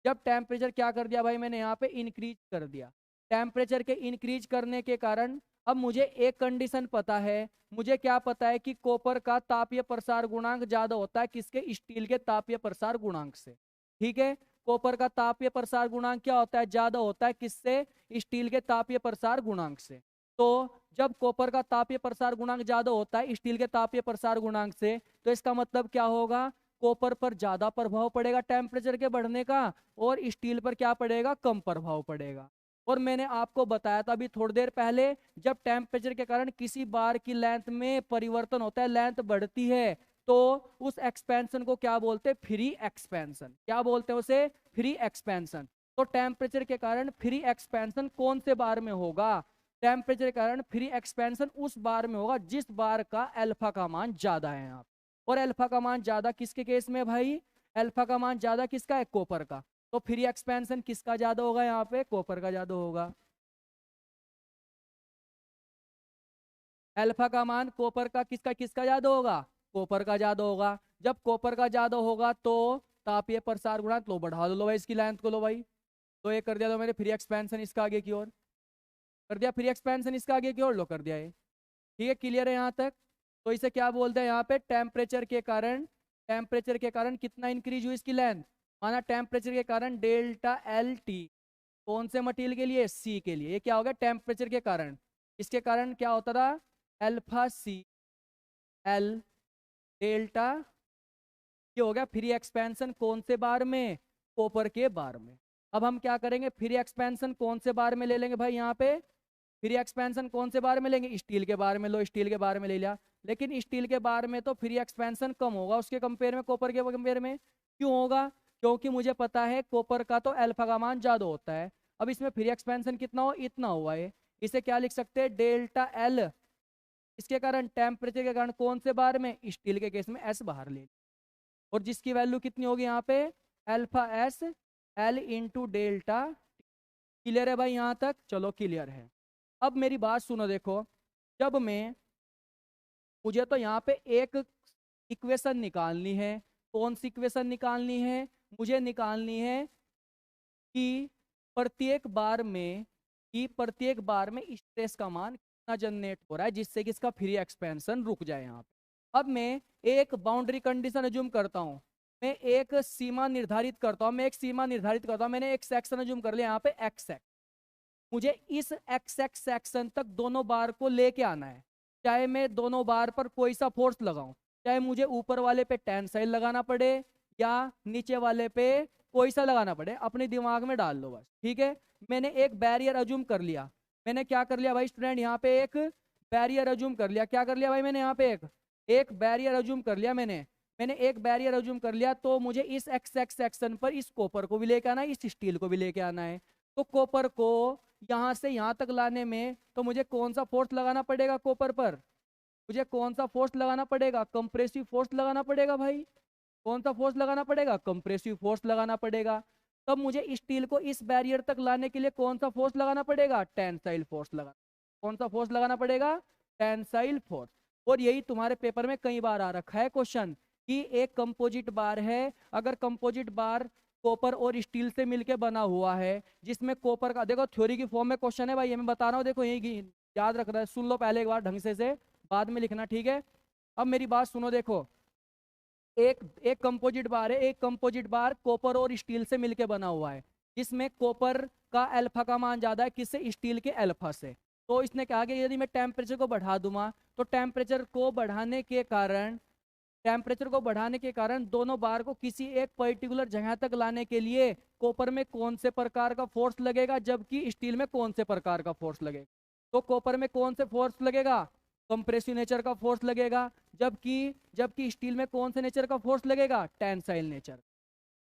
जब टेम्परेचर क्या कर दिया भाई मैंने यहाँ पे? इंक्रीज कर दिया। टेम्परेचर के इंक्रीज करने के कारण अब मुझे एक कंडीशन पता है। मुझे क्या पता है कि कॉपर का तापीय प्रसार गुणांक ज्यादा होता है किसके? स्टील के तापीय प्रसार गुणांक से, ठीक है। कॉपर का तापीय प्रसार गुणांक क्या होता है? ज्यादा होता है किससे? स्टील के तापीय प्रसार गुणांक से। तो जब कॉपर का तापीय प्रसार गुणांक ज्यादा होता है स्टील के तापीय प्रसार गुणांक से, तो इसका मतलब क्या होगा? कॉपर पर ज्यादा प्रभाव पड़ेगा टेम्परेचर के बढ़ने का, और स्टील पर क्या पड़ेगा? कम प्रभाव पड़ेगा। और मैंने आपको बताया था अभी थोड़ी देर पहले, जब टेम्परेचर के कारण किसी बार की लेंथ में परिवर्तन होता है, लेंथ बढ़ती है, तो उस एक्सपेंशन को क्या बोलते हैं? Free expansion. क्या बोलते हैं उसे? Free expansion. तो टेम्परेचर के कारण फ्री एक्सपेंशन कौन से बार में होगा? टेम्परेचर के कारण फ्री एक्सपेंशन उस बार में होगा जिस बार का अल्फा का मान ज्यादा है यहाँ। और अल्फा का मान ज्यादा किसके केस में भाई? अल्फा का मान ज्यादा किसका है? कॉपर का। तो फ्री एक्सपेंशन किसका ज्यादा होगा यहाँ पे? कॉपर का ज्यादा होगा। अल्फा का मान कॉपर का किसका किसका ज्यादा होगा? कॉपर का ज्यादा होगा। जब कॉपर का ज्यादा होगा तो तापीय प्रसार गुणांक, लो बढ़ा दो लो भाई इसकी लेंथ को, लो भाई। तो ये कर दिया, तो मैंने फ्री एक्सपेंशन इसका आगे की ओर कर दिया, फ्री एक्सपेंशन इसका आगे की ओर लो कर दिया ये, ठीक है। क्लियर है यहाँ तक? तो इसे क्या बोलते हैं यहाँ पे? टेम्परेचर के कारण, टेम्परेचर के कारण कितना इंक्रीज हुई इसकी लेंथ? माना टेम्परेचर के कारण डेल्टा एल टी। कौन से मटेरियल के लिए? सी के लिए। ये क्या हो गया? टेम्परेचर के कारण। इसके कारण क्या होता था? Alpha C L delta. ये हो गया फ्री एक्सपेंशन कौन से बार में? कॉपर के बार में। अब हम क्या करेंगे? फ्री एक्सपेंशन कौन से बार में ले लेंगे भाई? यहाँ पे फ्री एक्सपेंशन कौन से बार में लेंगे? स्टील के बार में। लो स्टील के बार में ले लिया, लेकिन स्टील के बार में तो फ्री एक्सपेंशन कम होगा उसके कंपेयर में, कॉपर के कंपेयर में। क्यों होगा? क्योंकि मुझे पता है कॉपर का तो अल्फा का मान ज्यादा होता है। अब इसमें फ्री एक्सपेंशन कितना हो? इतना हुआ है। इसे क्या लिख सकते हैं? Delta L. इसके कारण टेम्परेचर के कारण कौन से बार में? स्टील के केस में एस बाहर ले, और जिसकी वैल्यू कितनी होगी यहाँ पे? Alpha S L into delta. Clear है भाई यहाँ तक? चलो क्लियर है। अब मेरी बात सुनो, देखो, जब मैं, मुझे तो यहाँ पे एक इक्वेशन निकालनी है। कौन सी इक्वेशन निकालनी है? मुझे निकालनी है कि प्रत्येक बार में, कि प्रत्येक बार में स्ट्रेस का मान कितना जनरेट हो रहा है जिससे कि इसका फ्री एक्सपेंशन रुक जाए यहाँ पे। अब मैं एक बाउंड्री कंडीशन अज्यूम करता हूँ, मैं एक सीमा निर्धारित करता हूँ, मैं एक सीमा निर्धारित करता हूँ। मैंने एक सेक्शन अज्यूम कर लिया यहाँ पे एक्स सेक्शन। मुझे इस एक्स एक्स सेक्शन तक दोनों बार को लेके आना है। चाहे मैं दोनों बार पर कोई सा फोर्स लगाऊं, चाहे मुझे ऊपर वाले पे टेंसाइल लगाना पड़े या नीचे वाले पे कोई सा लगाना पड़े, अपने दिमाग में डाल लो बस, ठीक है। मैंने एक बैरियर अज्यूम कर लिया। मैंने क्या कर लिया भाई स्टूडेंट, यहाँ पे एक बैरियर अज्यूम कर लिया। क्या कर लिया भाई मैंने यहाँ पे एक बैरियर अज्यूम कर लिया। मैंने एक बैरियर अज्यूम कर लिया, तो मुझे इस एक्स एक्स सेक्शन पर इस कॉपर को भी लेके आना है, इस स्टील को भी लेके आना है। तो कॉपर को यहाँ से यहाँ तक लाने में तो मुझे कौन सा फोर्स लगाना पड़ेगा कॉपर पर? मुझे कौन सा फोर्स लगाना पड़ेगा? कंप्रेसिव फोर्स लगाना पड़ेगा भाई। कौन सा फोर्स लगाना पड़ेगा? कंप्रेसिव फोर्स लगाना पड़ेगा। तब मुझे स्टील को इस बैरियर तक लाने के लिए कौन सा फोर्स लगाना पड़ेगा? टेंसाइल फोर्स लगा। कौन सा फोर्स लगाना पड़ेगा? Tensile force. और यही तुम्हारे पेपर में कई बार आ रखा है क्वेश्चन कि एक कंपोजिट बार है, अगर कंपोजिट बार कॉपर और स्टील से मिलके बना हुआ है, जिसमें कॉपर का, देखो थ्योरी की फॉर्म में क्वेश्चन है भाई, ये मैं बता रहा हूँ, देखो यही याद रखना है, सुन लो पहले एक बार ढंग से बाद में लिखना, ठीक है? अब मेरी बात सुनो, देखो एक एक कंपोजिट बार है, एक कंपोजिट बार कॉपर और स्टील से मिलके बना हुआ है, जिसमें कॉपर का अल्फा का मान ज्यादा है, किससे? स्टील के अल्फा से। तो इसने कहा कि यदि मैं टेम्परेचर को बढ़ा दूंगा, तो टेम्परेचर को बढ़ाने के कारण दोनों बार को किसी एक पर्टिकुलर जगह तक लाने के लिए कॉपर में कौन से प्रकार का फोर्स लगेगा, जबकि स्टील में कौन से प्रकार का फोर्स लगेगा? तो कॉपर में कौन से फोर्स लगेगा? कंप्रेसिव नेचर का फोर्स लगेगा। जबकि जबकि स्टील में कौन से नेचर का फोर्स लगेगा? Tensile nature.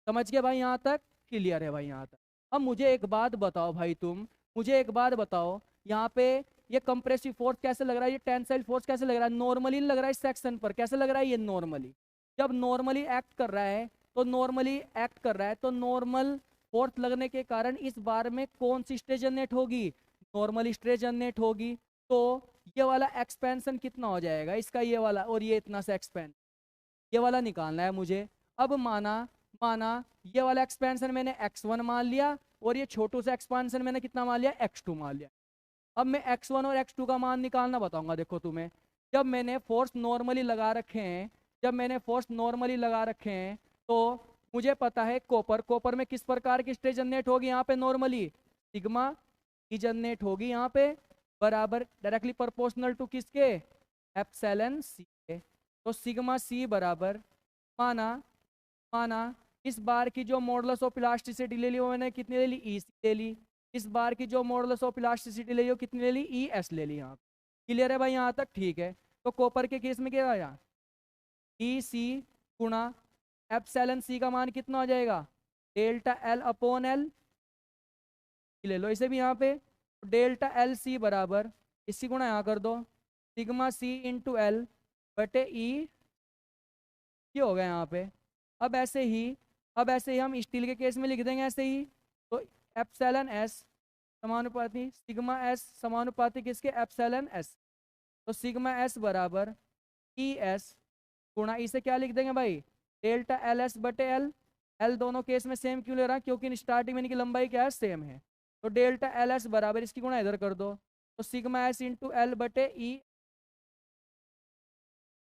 समझ गए भाई? यहाँ तक क्लियर है भाई? यहाँ तक। अब मुझे एक बात बताओ भाई, मुझे एक बात बताओ, यहाँ पे ये कंप्रेसिव फोर्स कैसे लग रहा है, ये टेंसाइल फोर्स कैसे लग रहा है? नॉर्मली लग रहा है इस सेक्शन पर, कैसे लग रहा है? ये नॉर्मली। जब नॉर्मली एक्ट कर रहा है तो नॉर्मल फोर्स लगने के कारण इस बार में कौन सी स्ट्रेस जनरेट होगी? नॉर्मल स्ट्रेस जनरेट होगी। तो ये वाला एक्सपेंशन कितना हो जाएगा इसका, ये वाला, और ये इतना सा एक्सपेंड, ये वाला निकालना है मुझे। अब माना माना ये वाला एक्सपेंशन मैंने x1 मान लिया, और ये छोटू सा एक्सपेंशन मैंने कितना मान लिया? x2 मान लिया। अब मैं x1 और x2 का मान निकालना बताऊंगा। देखो तुम्हें, जब मैंने फोर्स नॉर्मली लगा रखे हैं तो मुझे पता है कॉपर में किस प्रकार की स्ट्रेस जनरेट होगी? यहाँ पे नॉर्मली सिग्मा की जनरेट होगी यहाँ पे, बराबर डायरेक्टली प्रोपोर्शनल टू किसके? एप्सिलॉन सी के। तो सिग्मा सी बराबर, माना माना इस बार की जो मॉडुलस ऑफ इलास्टिसिटी ले ली वो मैंने कितनी ले ली? ई सी ले ली। इस बार की जो मॉडुलस ऑफ इलास्टिसिटी ले ली वो कितनी ले ली? ई एस ले ली। यहाँ क्लियर है भाई? यहाँ तक ठीक है। तो कॉपर के केस में क्या आया? ई सी गुणा एप्सिलॉन सी का मान कितना हो जाएगा? Delta L upon L. ले लो इसे भी यहाँ पे, डेल्टा एल सी बराबर, इसी गुणा यहाँ कर दो, सिग्मा सी इंटू एल बटे ई। ये हो गया यहाँ पे। अब ऐसे ही अब ऐसे ही हम स्टील के केस में लिख देंगे ऐसे ही। तो एप्सिलॉन एस समानुपाती सिग्मा एस समानुपाती किसके? Epsilon S. तो सिग्मा एस बराबर ई एस गुणा, इसे क्या लिख देंगे भाई? डेल्टा एल एस बटे एल। एल दोनों केस में सेम क्यों ले रहा है? क्योंकि स्टार्टिंग में इनकी लंबाई क्या है? सेम है। तो डेल्टा एल एस बराबर, इसकी गुणा इधर कर दो, तो सिग्मा एस इंटू एल बटे ई।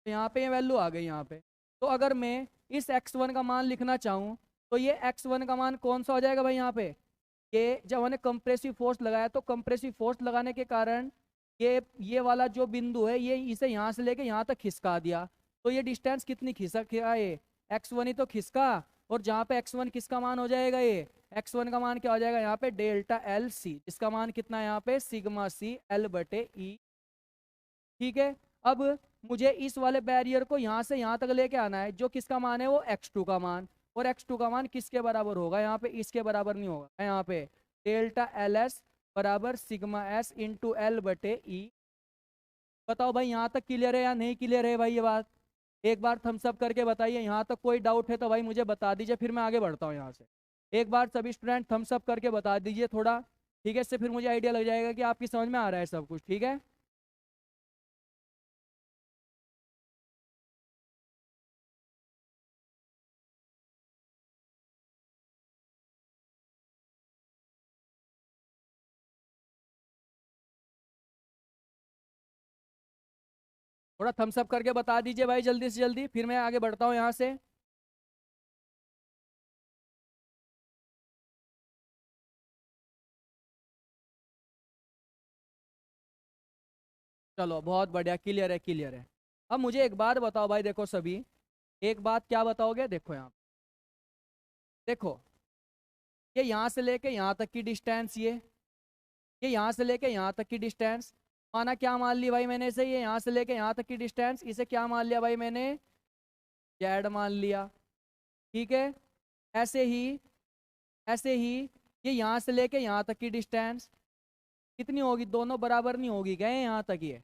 तो यहाँ पे ये वैल्यू आ गई यहाँ पे। तो अगर मैं इस x1 का मान लिखना चाहूँ, तो ये x1 का मान कौन सा हो जाएगा भाई? यहाँ पे ये जब हमने कंप्रेसिव फोर्स लगाया, तो कंप्रेसिव फोर्स लगाने के कारण ये वाला जो बिंदु है, ये इसे यहाँ से लेके यहाँ तक खिसका दिया। तो ये डिस्टेंस कितनी खिसका? ये x1 ही तो खिसका। और जहाँ पे x1 किसका मान हो जाएगा? ये x1 का मान क्या हो जाएगा यहाँ पे? डेल्टा एल सी, जिसका मान कितना है यहाँ पे? सिग्मा सी एल बटे ई। ठीक है। अब मुझे इस वाले बैरियर को यहाँ से यहाँ तक लेके आना है, जो किसका मान है? वो x2 का मान। और x2 का मान किसके बराबर होगा? यहाँ पे इसके बराबर नहीं होगा, यहाँ पे डेल्टा एल एस बराबर सिग्मा एस इंटू एल बटे ई। बताओ भाई यहाँ तक क्लियर है या नहीं क्लियर है भाई? ये बात एक बार थम्स अप करके बताइए। यहाँ तक कोई डाउट है तो भाई मुझे बता दीजिए, फिर मैं आगे बढ़ता हूँ यहाँ से। एक बार सभी स्टूडेंट थम्स अप करके बता दीजिए थोड़ा, ठीक है? इससे फिर मुझे आइडिया लग जाएगा कि आपकी समझ में आ रहा है सब कुछ, ठीक है? थोड़ा थम्स अप करके बता दीजिए भाई जल्दी से जल्दी, फिर मैं आगे बढ़ता हूँ यहाँ से। चलो बहुत बढ़िया, क्लियर है क्लियर है। अब मुझे एक बात बताओ भाई, देखो सभी, एक बात क्या बताओगे? देखो यहाँ, देखो ये यहाँ से लेके यहाँ तक की डिस्टेंस, ये ये यहाँ से लेके यहाँ तक की डिस्टेंस, माना क्या मान ली भाई मैंने इसे, ये यहाँ से लेके यहाँ तक की डिस्टेंस, इसे क्या मान लिया भाई मैंने, जेड मान लिया। ठीक है, ऐसे ही ऐसे ही ये यहाँ से लेके यहाँ तक की डिस्टेंस कितनी होगी, दोनों बराबर नहीं होगी, गए यहाँ तक ये।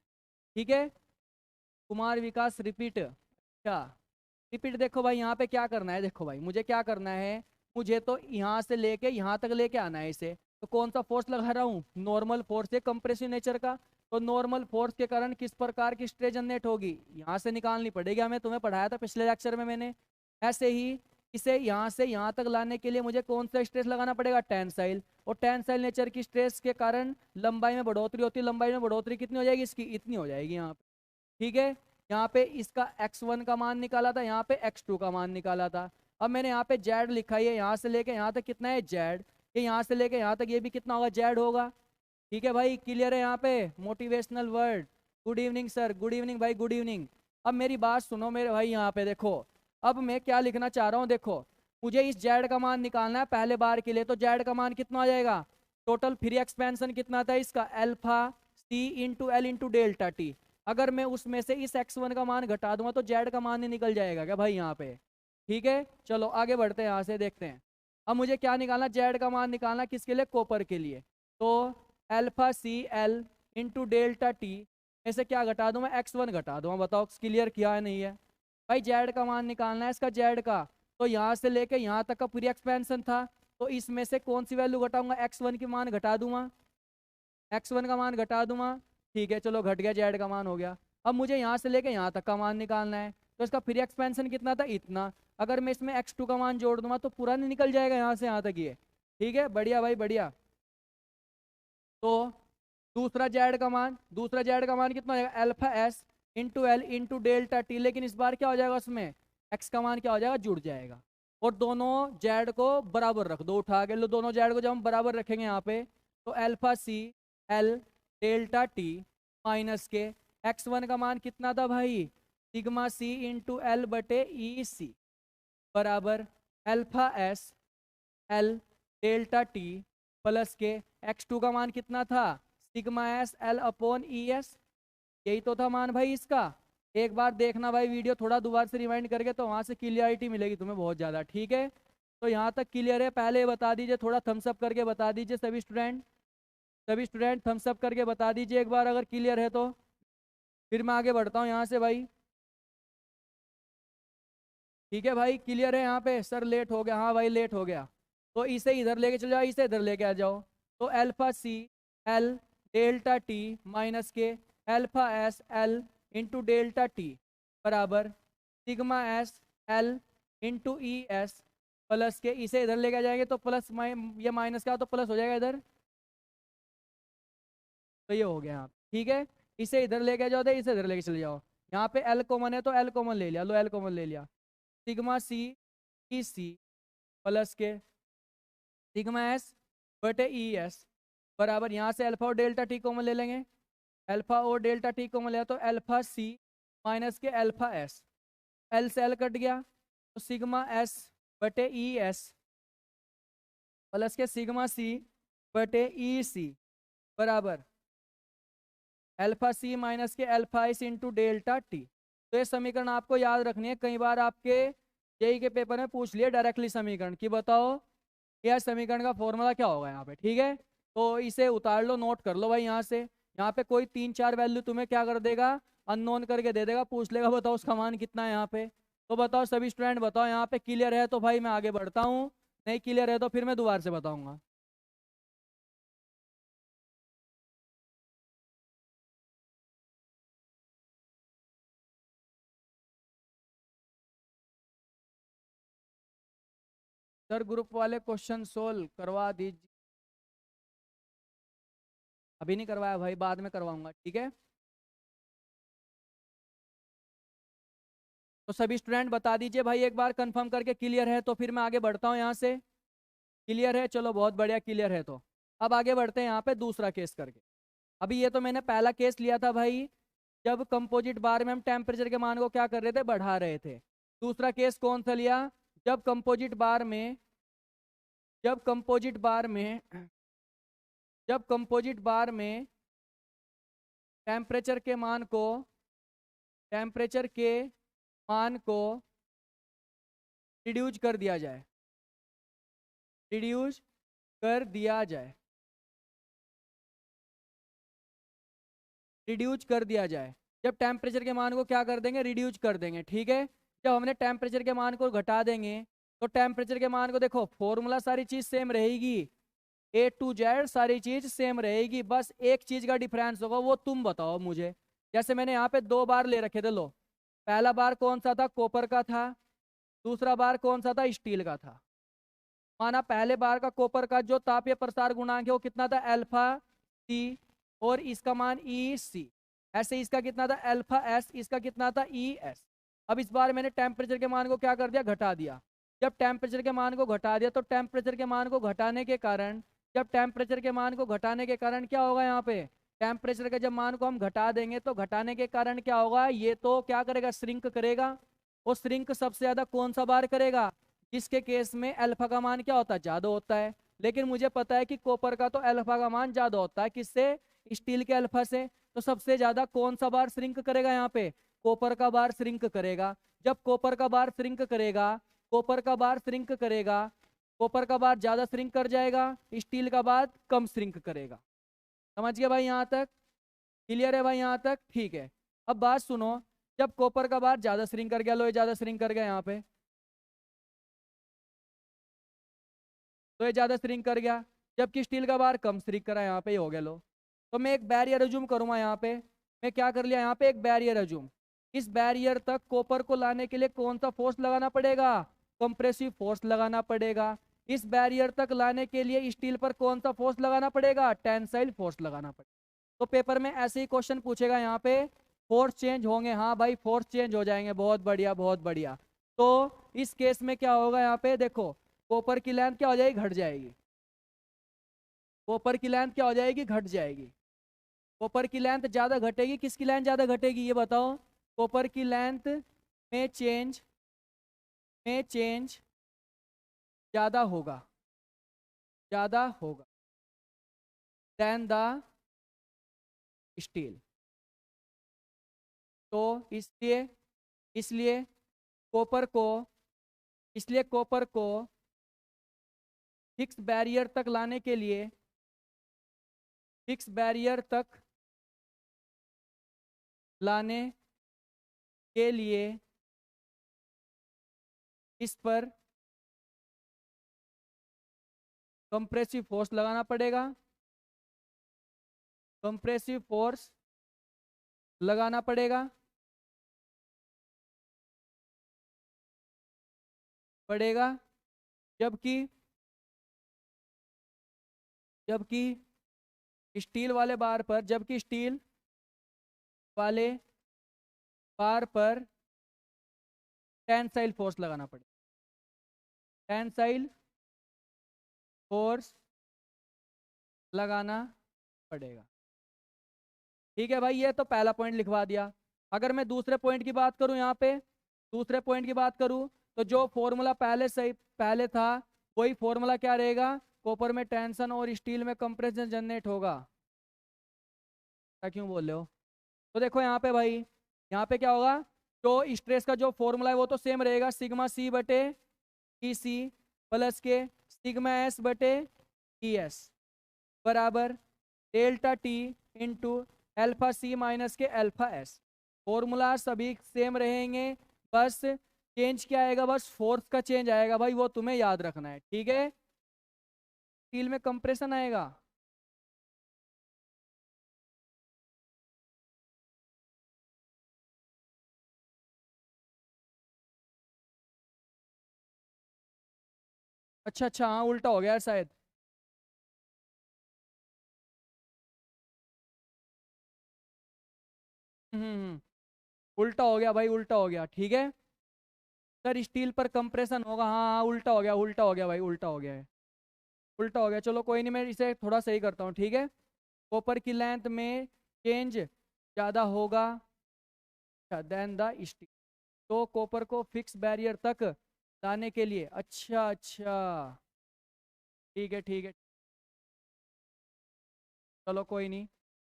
ठीक है, कुमार विकास रिपीट, अच्छा रिपीट। देखो भाई यहाँ पे क्या करना है, देखो भाई मुझे क्या करना है, मुझे तो यहाँ से लेके यहाँ तक लेके आना है इसे। तो कौन सा फोर्स लगा रहा हूँ, नॉर्मल फोर्स है कंप्रेसिव नेचर का। तो नॉर्मल फोर्स के कारण किस प्रकार की स्ट्रेस जनरेट होगी, यहाँ से निकालनी पड़ेगी, हमें तुम्हें पढ़ाया था पिछले लेक्चर में मैंने। ऐसे ही इसे यहाँ से यहाँ तक लाने के लिए मुझे कौन सा स्ट्रेस लगाना पड़ेगा, टेंसाइल। और टेंसाइल नेचर की स्ट्रेस के कारण लंबाई में बढ़ोतरी होती है, लंबाई में बढ़ोतरी कितनी हो जाएगी इसकी, इतनी हो जाएगी यहाँ पे। ठीक है, यहाँ पे इसका x1 का मान निकाला था, यहाँ पे x2 का मान निकाला था। अब मैंने यहाँ पे z लिखा है, यहाँ से लेके यहाँ तक कितना है z, ये यहाँ से लेके यहाँ तक ये भी कितना होगा, z होगा। ठीक है भाई, क्लियर है यहाँ पे, motivational word. Good evening sir, good evening भाई, गुड इवनिंग। अब मेरी बात सुनो मेरे भाई, यहाँ पे देखो अब मैं क्या लिखना चाह रहा हूँ, देखो मुझे इस z का मान निकालना है पहले बार के लिए। तो z का मान कितना आ जाएगा, टोटल फ्री एक्सपेंशन कितना था इसका, alpha c into L into delta T. अगर मैं उसमें से इस x1 का मान घटा दूंगा तो z का मान ही निकल जाएगा क्या भाई यहाँ पे। ठीक है, चलो आगे बढ़ते हैं, यहाँ से देखते हैं। अब मुझे क्या निकालना, z का मान निकालना किसके लिए, कॉपर के लिए। तो alpha C L into delta T, ऐसे क्या घटा दूँ मैं, x1 घटा दूंगा। बताओ क्लियर किया है नहीं है भाई, z का मान निकालना है इसका, z का। तो यहाँ से लेके यहाँ तक का पूरी एक्सपेंशन था, तो इसमें से कौन सी वैल्यू घटाऊंगा, x1 की मान घटा दूंगा, x1 का मान घटा दूंगा। ठीक है चलो घट गया, z का मान हो गया। अब मुझे यहाँ से लेके यहाँ तक का मान निकालना है, तो इसका फ्री एक्सपेंशन कितना था, इतना। अगर मैं इसमें x2 का मान जोड़ दूंगा तो पूरा नहीं निकल जाएगा यहाँ से यहाँ तक ये। ठीक है, बढ़िया भाई बढ़िया। तो दूसरा जेड का मान कितना हो जाएगा, alpha S into L into delta T. लेकिन इस बार क्या हो जाएगा उसमें, एक्स का मान क्या हो जाएगा, जुड़ जाएगा। और दोनों जेड को बराबर रख दो, उठा के लो दोनों जेड को, जब हम बराबर रखेंगे यहाँ पे, तो alpha C L delta T minus के x1 का मान कितना था भाई, सिग्मा सी इंटू एल बटे ई सी, बराबर alpha S L delta T plus के x2 का मान कितना था, sigma S L upon E S. यही तो था मान भाई इसका। एक बार देखना भाई वीडियो थोड़ा दोबारा से रिवाइंड करके, तो वहाँ से क्लियरिटी मिलेगी तुम्हें बहुत ज़्यादा। ठीक है, तो यहाँ तक क्लियर है, पहले बता दीजिए, थोड़ा थम्सअप करके बता दीजिए सभी स्टूडेंट थम्सअप करके बता दीजिए एक बार अगर क्लियर है तो, फिर मैं आगे बढ़ता हूँ यहाँ से भाई। ठीक है भाई, क्लियर है यहाँ पे, सर लेट हो गया, हाँ भाई लेट हो गया। तो इसे इधर लेके चले जाओ, इसे इधर लेके आ जाओ। तो alpha C L delta T minus K alpha S L into delta T बराबर sigma S L into E S plus K, इसे इधर लेके आ जाएंगे तो प्लस ये माइनस का तो प्लस हो जाएगा इधर, तो ये हो गया यहाँ। ठीक है, इसे इधर लेके जाओ, इसे इधर लेके चले जाओ। यहाँ पे एल कॉमन है तो एल कॉमन ले लिया, लो एल कॉमन ले लिया। सिग्मा सी ई सी प्लस के सिग्मा एस बटे ई एस बराबर, यहाँ से अल्फा और डेल्टा टी कॉमन ले लेंगे, अल्फा और डेल्टा टी कॉमन लिया तो अल्फा सी minus K alpha S, L से एल कट गया तो सिग्मा एस बटे ई एस प्लस के सिग्मा सी बटे ई सी बराबर अल्फा सी minus K alpha S into delta T. तो ये समीकरण आपको याद रखनी है, कई बार आपके जेई के पेपर में पूछ लिया डायरेक्टली समीकरण कि बताओ यह समीकरण का फॉर्मूला क्या होगा यहाँ पे। ठीक है, तो इसे उतार लो, नोट कर लो भाई यहाँ से। यहाँ पे कोई 3-4 वैल्यू तुम्हें क्या कर देगा, अननोन करके दे देगा, पूछ लेगा बताओ उसका मान कितना है यहाँ पे। तो बताओ सभी स्टूडेंट बताओ, यहाँ पे क्लियर है तो भाई मैं आगे बढ़ता हूँ, नहीं क्लियर है तो फिर मैं दोबारा से बताऊँगा। सर ग्रुप वाले क्वेश्चन सोल्व करवा दीजिए, अभी नहीं करवाया भाई, बाद में करवाऊंगा। ठीक है, तो सभी स्टूडेंट बता दीजिए भाई एक बार कंफर्म करके, क्लियर है तो फिर मैं आगे बढ़ता हूँ यहाँ से। क्लियर है, चलो बहुत बढ़िया, क्लियर है तो अब आगे बढ़ते हैं यहाँ पे दूसरा केस करके। अभी ये तो मैंने पहला केस लिया था भाई, जब कंपोजिट बार में हम टेम्परेचर के मान को क्या कर रहे थे, बढ़ा रहे थे। दूसरा केस कौन सा लिया, जब कंपोजिट बार में जब कंपोजिट बार में टेम्परेचर के मान को टेम्परेचर के मान को रिड्यूस कर दिया जाए, रिड्यूस कर दिया जाए, रिड्यूस कर दिया जाए। जब टेम्परेचर के मान को क्या कर देंगे, रिड्यूस कर देंगे, ठीक है। जब हमने टेम्परेचर के मान को घटा देंगे तो टेम्परेचर के मान को देखो, फॉर्मूला सारी चीज सेम रहेगी, ए टू जेड सारी चीज सेम रहेगी, बस एक चीज का डिफरेंस होगा, वो तुम बताओ मुझे। जैसे मैंने यहाँ पे 2 बार ले रखे थे, लो पहला बार कौन सा था, कॉपर का था, दूसरा बार कौन सा था, स्टील का था। माना पहले बार का कॉपर का जो तापीय प्रसार गुणांक है वो कितना था, अल्फा सी, और इसका मान ई सी। ऐसे इसका कितना था, अल्फा एस, इसका कितना था, ई एस। अब इस बार मैंने टेम्परेचर के मान को क्या कर दिया, घटा दिया। जब टेम्परेचर के मान को घटा दिया तो टेम्परेचर के मान को घटाने के कारण, जब टेम्परेचर के मान को घटाने के कारण क्या होगा, यहाँ पे टेम्परेचर के जब मान को हम घटा देंगे तो घटाने के कारण क्या होगा, ये तो क्या करेगा, श्रिंक करेगा। और श्रिंक सबसे ज्यादा कौन सा बार करेगा, जिसके केस में अल्फा का मान क्या होता है, ज्यादा होता है। लेकिन मुझे पता है कि कॉपर का तो अल्फा का मान ज्यादा होता है, किससे, स्टील के अल्फा से। तो सबसे ज्यादा कौन सा बार श्रिंक करेगा, यहाँ पे कॉपर का बार श्रिंक करेगा। जब कॉपर का बार श्रिंक करेगा, कॉपर का बार श्रिंक करेगा, कॉपर का बार ज्यादा श्रिंक कर जाएगा, स्टील का बार कम श्रिंक करेगा। समझ गए भाई, यहाँ तक क्लियर है भाई, यहाँ तक ठीक है। अब बात सुनो, जब कॉपर का बार ज्यादा श्रिंक कर गया, लो ये ज्यादा श्रिंक कर गया यहाँ पे, तो ये ज्यादा श्रिंक कर गया, जबकि स्टील का बार कम श्रिंक करा, यहाँ पे ही हो गया। लो तो मैं एक बैरियर अज्यूम करूंगा, यहाँ पे मैं क्या कर लिया, यहाँ पे एक बैरियर अज्यूम। इस बैरियर तक कॉपर को लाने के लिए कौन सा फोर्स लगाना पड़ेगा, कंप्रेसिव फोर्स लगाना पड़ेगा। इस बैरियर तक लाने के लिए स्टील पर कौन सा फोर्स लगाना पड़ेगा, टेंसाइल फोर्स लगाना पड़ेगा। तो पेपर में ऐसे ही क्वेश्चन पूछेगा, यहाँ पे फोर्स चेंज होंगे, हाँ भाई फोर्स चेंज हो जाएंगे, बहुत बढ़िया बहुत बढ़िया। तो इस केस में क्या होगा, यहाँ पे देखो कॉपर की लेंथ क्या हो जाएगी, घट जाएगी। कॉपर की लेंथ क्या हो जाएगी, घट जाएगी। कॉपर की लेंथ ज़्यादा घटेगी, किसकी लेंथ ज़्यादा घटेगी, ये बताओ। कॉपर की लेंथ में चेंज ज़्यादा होगा, ज़्यादा होगा देन द स्टील। तो इसलिए इसलिए कॉपर को इसलिए कॉपर को फिक्स बैरियर तक लाने के लिए, फिक्स बैरियर तक लाने के लिए इस पर कंप्रेसिव फोर्स लगाना पड़ेगा, कंप्रेसिव फोर्स लगाना पड़ेगा, पड़ेगा। जबकि जबकि स्टील वाले बार पर, जबकि स्टील वाले बार पर टेंसाइल फोर्स लगाना पड़ेगा, टेंसाइल फोर्स लगाना पड़ेगा। ठीक है भाई, ये तो पहला पॉइंट लिखवा दिया। अगर मैं दूसरे पॉइंट की बात करूं, यहाँ पे दूसरे पॉइंट की बात करूं, तो जो फॉर्मूला पहले था वही फॉर्मूला क्या रहेगा, कॉपर में टेंशन और स्टील में कंप्रेशन जनरेट होगा। क्या क्यों बोल रहे हो, तो देखो यहाँ पे भाई, यहाँ पे क्या होगा, तो स्ट्रेस का जो फॉर्मूला है वो तो सेम रहेगा, सिग्मा सी बटे ई सी प्लस के सिग्मा एस बटे ई एस बराबर डेल्टा टी इंटू एल्फा सी माइनस के एल्फा एस। फॉर्मूला सभी सेम रहेंगे, बस चेंज क्या आएगा, बस फोर्स का चेंज आएगा भाई, वो तुम्हें याद रखना है, ठीक है। स्टील में कंप्रेशन आएगा, अच्छा अच्छा, हाँ उल्टा हो गया शायद। उल्टा हो गया भाई, उल्टा हो गया, ठीक है। सर स्टील पर कंप्रेशन होगा, हाँ हाँ उल्टा हो गया, उल्टा हो गया भाई, उल्टा हो गया है, उल्टा हो गया। चलो कोई नहीं, मैं इसे थोड़ा सही करता हूँ, ठीक है। कॉपर की लेंथ में चेंज ज़्यादा होगा देन द स्टील। तो कॉपर को फिक्स बैरियर तक लाने के लिए, अच्छा अच्छा, ठीक है ठीक है। चलो कोई नहीं।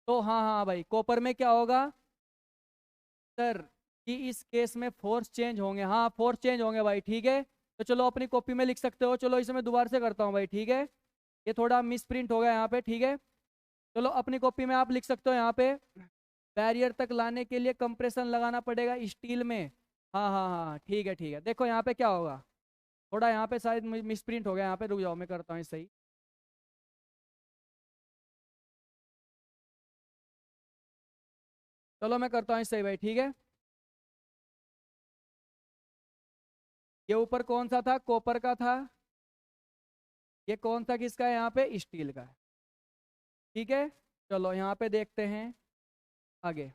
तो हाँ हाँ भाई, कॉपर में क्या होगा सर, कि इस केस में फोर्स चेंज होंगे, हाँ फोर्स चेंज होंगे भाई, ठीक है। तो चलो अपनी कॉपी में लिख सकते हो, चलो इसे मैं दोबारा से करता हूँ भाई, ठीक है। ये थोड़ा मिस प्रिंट हो गया यहाँ पे, ठीक है। चलो अपनी कॉपी में आप लिख सकते हो यहाँ पे, बैरियर तक लाने के लिए कंप्रेशन लगाना पड़ेगा स्टील में। हाँ हाँ हाँ हाँ, ठीक है ठीक है। देखो यहाँ पे क्या होगा, थोड़ा यहाँ पे शायद मिस प्रिंट हो गया यहाँ पे, रुक जाओ मैं करता हूँ सही। चलो मैं करता हूँ सही भाई, ठीक है। ये ऊपर कौन सा था, कॉपर का था। ये कौन सा किसका है यहाँ पे, स्टील का है, ठीक है। चलो यहाँ पे देखते हैं आगे।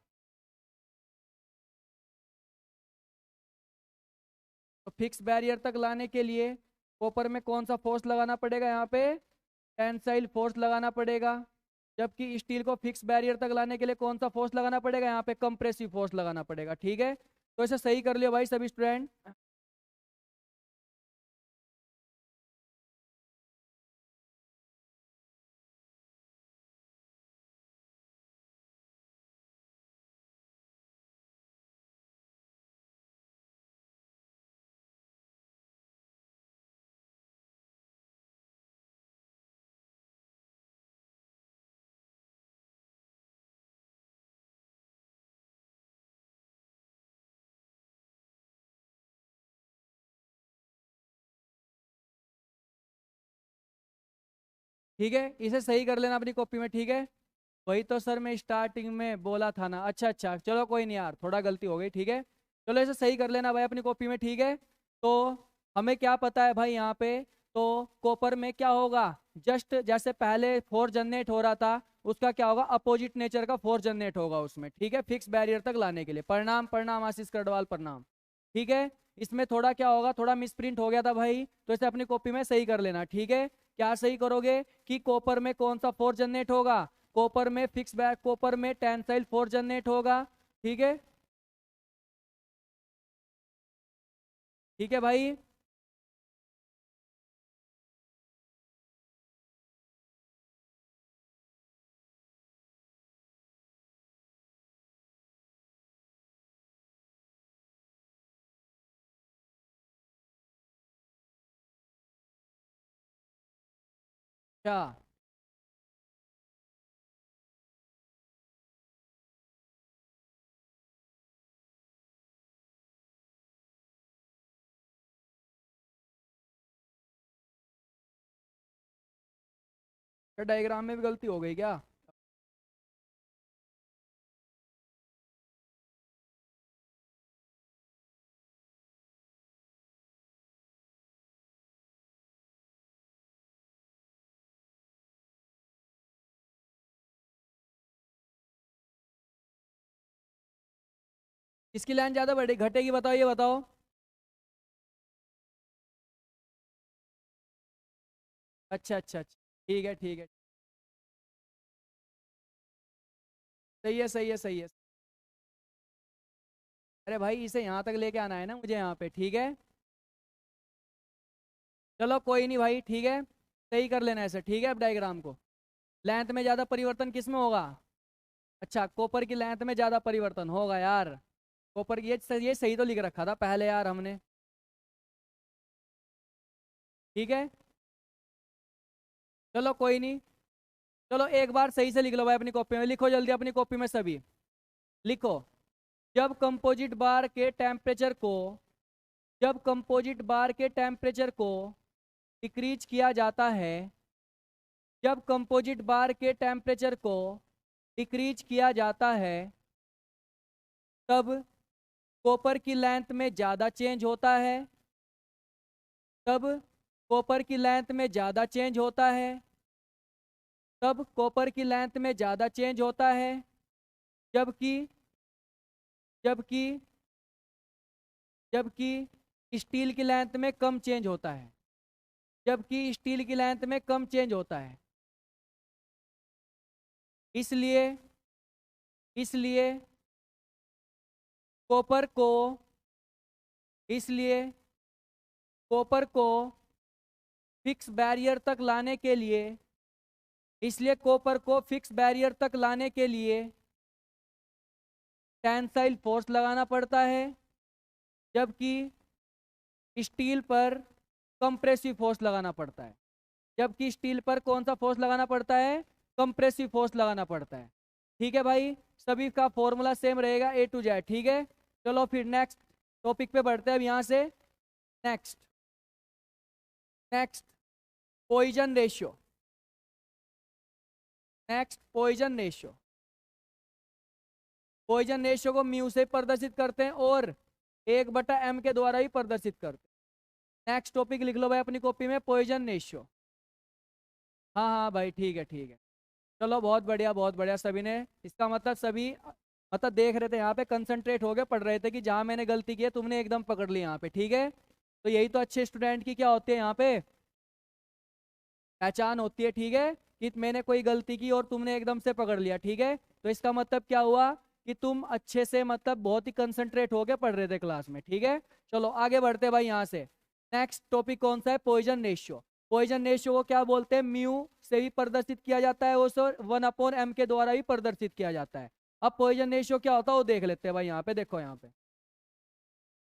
तो फिक्स बैरियर तक लाने के लिए कॉपर में कौन सा फोर्स लगाना पड़ेगा यहाँ पे, टेंसाइल फोर्स लगाना पड़ेगा। जबकि स्टील को फिक्स बैरियर तक लाने के लिए कौन सा फोर्स लगाना पड़ेगा, यहाँ पे कंप्रेसिव फोर्स लगाना पड़ेगा, ठीक है। तो इसे सही कर लियो भाई सभी स्टूडेंट। ठीक है, इसे सही कर लेना अपनी कॉपी में, ठीक है। वही तो सर मैं स्टार्टिंग में बोला था ना, अच्छा अच्छा चलो कोई नहीं यार, थोड़ा गलती हो गई, ठीक है। चलो इसे सही कर लेना भाई अपनी कॉपी में, ठीक है। तो हमें क्या पता है भाई यहाँ पे, तो कॉपर में क्या होगा, जस्ट जैसे पहले फोर्स जनरेट हो रहा था, उसका क्या होगा, अपोजिट नेचर का फोर्स जनरेट होगा उसमें, ठीक है, फिक्स बैरियर तक लाने के लिए। प्रणाम प्रणाम आशीष करडवाल, प्रणाम, ठीक है। इसमें थोड़ा क्या होगा, थोड़ा मिसप्रिंट हो गया था भाई, तो इसे अपनी कॉपी में सही कर लेना, ठीक है। क्या सही करोगे कि कॉपर में कौन सा फोर्स जनरेट होगा, कॉपर में फिक्स बैक, कॉपर में टेंसाइल फोर्स जनरेट होगा, ठीक है। ठीक है भाई। क्या, डायग्राम में भी गलती हो गई क्या। किसकी लाइन ज्यादा बढ़ी घटेगी, बताओ ये बताओ। अच्छा अच्छा अच्छा, ठीक है ठीक है। सही है सही है सही है। अरे भाई इसे यहाँ तक लेके आना है ना मुझे यहाँ पे, ठीक है। चलो कोई नहीं भाई, ठीक है, सही कर लेना ऐसे, ठीक है। अब डायग्राम को, लेंथ में ज़्यादा परिवर्तन किस में होगा, अच्छा कॉपर की लेंथ में ज़्यादा परिवर्तन होगा यार। कॉपर की ये सही तो लिख रखा था पहले यार हमने, ठीक है। चलो कोई नहीं। चलो एक बार सही से लिख लो भाई अपनी कॉपी में, लिखो जल्दी अपनी कॉपी में सभी, लिखो। जब कंपोजिट बार के टेम्परेचर को, जब कंपोजिट बार के टेम्परेचर को डिक्रीज किया जाता है, जब कंपोजिट बार के टेम्परेचर को डिक्रीज किया जाता है, तब कॉपर की लेंथ में ज़्यादा चेंज होता है, तब कॉपर की लेंथ में ज़्यादा चेंज होता है, तब कॉपर की लेंथ में ज़्यादा चेंज होता है, जबकि जबकि जबकि स्टील की लेंथ में कम चेंज होता है, जबकि स्टील की लेंथ में कम चेंज होता है। इसलिए इसलिए कॉपर को इसलिए कॉपर को फिक्स बैरियर तक लाने के लिए इसलिए कॉपर को फिक्स बैरियर तक लाने के लिए टेंसाइल फोर्स लगाना पड़ता है, जबकि स्टील पर कंप्रेसिव फोर्स लगाना पड़ता है। जबकि स्टील पर कौन सा फोर्स लगाना पड़ता है? कंप्रेसिव फोर्स लगाना पड़ता है। ठीक है भाई, सभी का फॉर्मूला सेम रहेगा A to Z। ठीक है, चलो फिर नेक्स्ट टॉपिक पे बढ़ते हैं अब यहाँ से। Next Poisson ratio. Next Poisson ratio. Poisson ratio को म्यू से प्रदर्शित करते हैं और 1/m के द्वारा ही प्रदर्शित करते हैं। नेक्स्ट टॉपिक लिख लो भाई अपनी कॉपी में, पॉइजन रेशियो। हाँ हाँ भाई, ठीक है ठीक है, चलो बहुत बढ़िया बहुत बढ़िया। सभी ने, इसका मतलब सभी मतलब देख रहे थे यहाँ पे, कंसंट्रेट हो गए, पढ़ रहे थे कि जहाँ मैंने गलती की है तुमने एकदम पकड़ ली यहाँ पे। ठीक है, तो यही तो अच्छे स्टूडेंट की क्या होती है यहाँ पे पहचान होती है। ठीक है, कि मैंने कोई गलती की और तुमने एकदम से पकड़ लिया। ठीक है, तो इसका मतलब क्या हुआ कि तुम अच्छे से मतलब बहुत ही कंसंट्रेट होके पढ़ रहे थे क्लास में। ठीक है, चलो आगे बढ़ते भाई यहाँ से। नेक्स्ट टॉपिक कौन सा है? Poisson ratio. पॉइजन रेशियो को क्या बोलते हैं? म्यू से भी प्रदर्शित किया जाता है, उस 1/m के द्वारा भी प्रदर्शित किया जाता है। अब पॉइजन रेशियो क्या होता है वो देख लेते हैं भाई। यहाँ पे देखो, यहाँ पे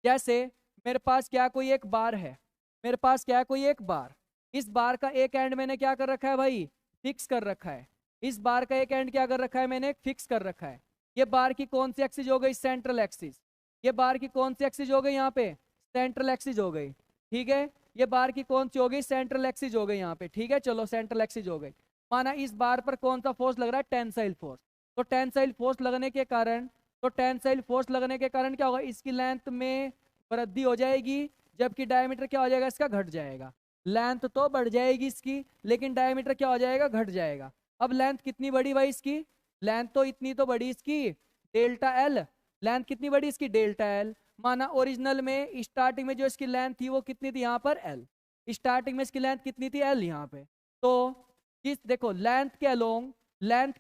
जैसे मेरे पास क्या कोई एक बार है, मेरे पास क्या है कोई एक बार, इस बार का एक एंड मैंने क्या कर रखा है भाई? फिक्स कर रखा है। इस बार का एक एंड क्या कर रखा है मैंने? फिक्स कर रखा है। ये बार की कौन सी एक्सिस हो गई? Central axis. ये बार की कौन सी एक्सिस हो गई यहाँ पे? सेंट्रल एक्सिस हो गई। ठीक है, ये बार की कौन सी हो गई? सेंट्रल एक्सिस हो गई यहाँ पे। ठीक है, चलो सेंट्रल एक्सिस हो गई। माना इस बार पर कौन सा फोर्स लग रहा है? Tensile force. तो टेंसाइल फोर्स लगने के कारण, तो टेंसाइल फोर्स लगने के कारण क्या होगा? इसकी लेंथ में वृद्धि हो जाएगी, जबकि डायमीटर क्या हो जाएगा? इसका घट जाएगा। लेंथ तो बढ़ जाएगी इसकी, लेकिन डायमीटर क्या हो जाएगा? घट जाएगा। अब लेंथ कितनी बड़ी भाई इसकी? लेंथ तो इतनी तो बड़ी इसकी, डेल्टा एल। लेंथ कितनी बड़ी इसकी? Delta L. माना ओरिजिनल में स्टार्टिंग में जो इसकी लेंथ थी वो कितनी थी? यहाँ पर एल। स्टार्टिंग में इसकी लेंथ कितनी थी? एल यहाँ पे। तो इस देखो लेंथ के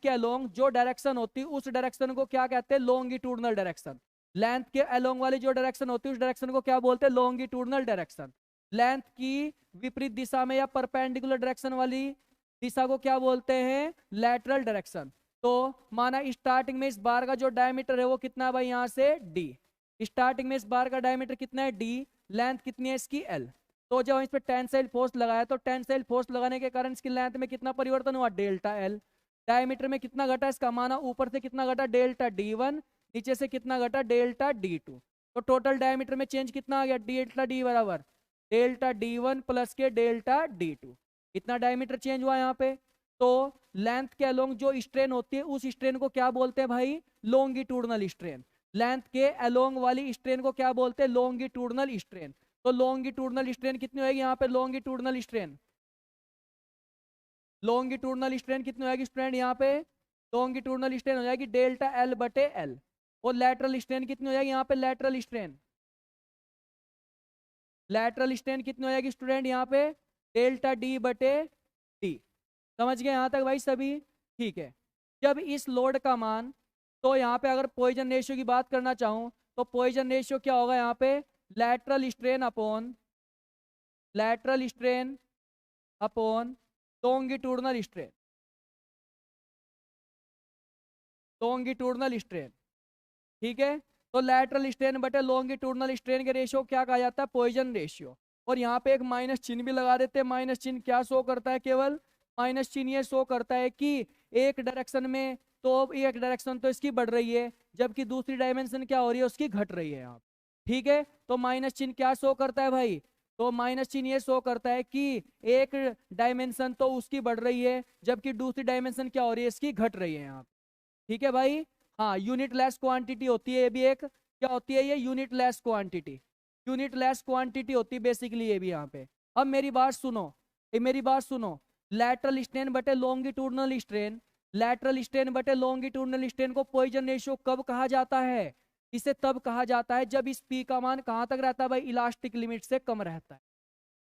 अलोंग जो डायरेक्शन होती है उस डायरेक्शन को क्या कहते हैं? Longitudinal direction. लेंथ के अलोंग वाली जो डायरेक्शन होती है उस डायरेक्शन को क्या बोलते हैं? Longitudinal direction. लेंथ की विपरीत दिशा में या परपेंडिकुलर डायरेक्शन वाली दिशा को क्या बोलते हैं? Lateral direction. तो माना स्टार्टिंग में इस बार का जो डायमीटर है वो कितना है भाई? यहाँ से डी। स्टार्टिंग में इस बार का डायमीटर कितना है? डी। लेंथ कितनी है इसकी? एल। तो जब इस पर टेंसाइल फोर्स लगाया तो टेंसाइल फोर्स लगाने के कारण इसकी लेंथ में कितना परिवर्तन हुआ? Delta L. डायमीटर में कितना घटा इसका? माना ऊपर से कितना घटा? Delta D one. नीचे से कितना घटा? Delta D two. तो टोटल डायमीटर में चेंज कितना आ गया? डेल्टा डी बराबर डेल्टा डी वन प्लस के डेल्टा डी टू। इतना डायमीटर चेंज हुआ यहाँ पे। तो लेंथ के अलोंग जो स्ट्रेन होती है उस स्ट्रेन को क्या बोलते हैं भाई? Longitudinal strain. लेंथ के अलोंग वाली स्ट्रेन को क्या बोलते हैं? Longitudinal strain. तो लॉन्गिट्यूडनल स्ट्रेन कितनी होगी यहाँ पे? लॉन्गिट्यूडनल स्ट्रेन कितनी होगी स्टूडेंट यहाँ पे? लॉन्गिट्यूडनल स्ट्रेन हो जाएगी डेल्टा एल बटे एल। और लैटरल स्ट्रेन कितनी हो जाएगी यहाँ पे? लैटरल स्ट्रेन कितनी हो जाएगी स्टूडेंट यहाँ पे? डेल्टा डी बटे डी। समझ गए यहाँ तक भाई सभी? ठीक है, जब इस लोड का मान, तो यहाँ पे अगर पॉइजन रेशियो की बात करना चाहूँ तो पॉइजन रेशियो क्या होगा यहाँ पे? Lateral strain upon longitudinal strain. ठीक है, तो लैटरल स्ट्रेन बटे लॉन्गिट्यूडनल स्ट्रेन के रेशियो क्या कहा जाता है? Poisson ratio. और यहाँ पे एक माइनस चिन्ह भी लगा देते हैं। माइनस चिन्ह क्या शो करता है? केवल माइनस चिन्ह ये शो करता है कि एक डायरेक्शन में, तो एक डायरेक्शन तो इसकी बढ़ रही है, जबकि दूसरी डायमेंशन क्या हो रही है? उसकी घट रही है यहाँ। ठीक है, तो माइनस चिन्ह क्या शो करता है भाई? तो माइनस चिन्ह ये शो करता है कि एक डायमेंशन तो उसकी बढ़ रही है, जबकि दूसरी डायमेंशन क्या हो रही है? इसकी घट रही है यहाँ। ठीक है भाई, हाँ, यूनिट लेस क्वांटिटी होती है ये भी एक, क्या होती है ये? यूनिट लेस क्वांटिटी होती है बेसिकली ये भी यहाँ पे। अब मेरी बात सुनो, लैटरल स्ट्रेन बटे लॉन्गिट्यूडनल स्ट्रेन को पॉइजन रेशियो कब कहा जाता है? इसे तब कहा जाता है जब इस पी का मान कहाँ तक रहता है भाई? इलास्टिक लिमिट से कम रहता है।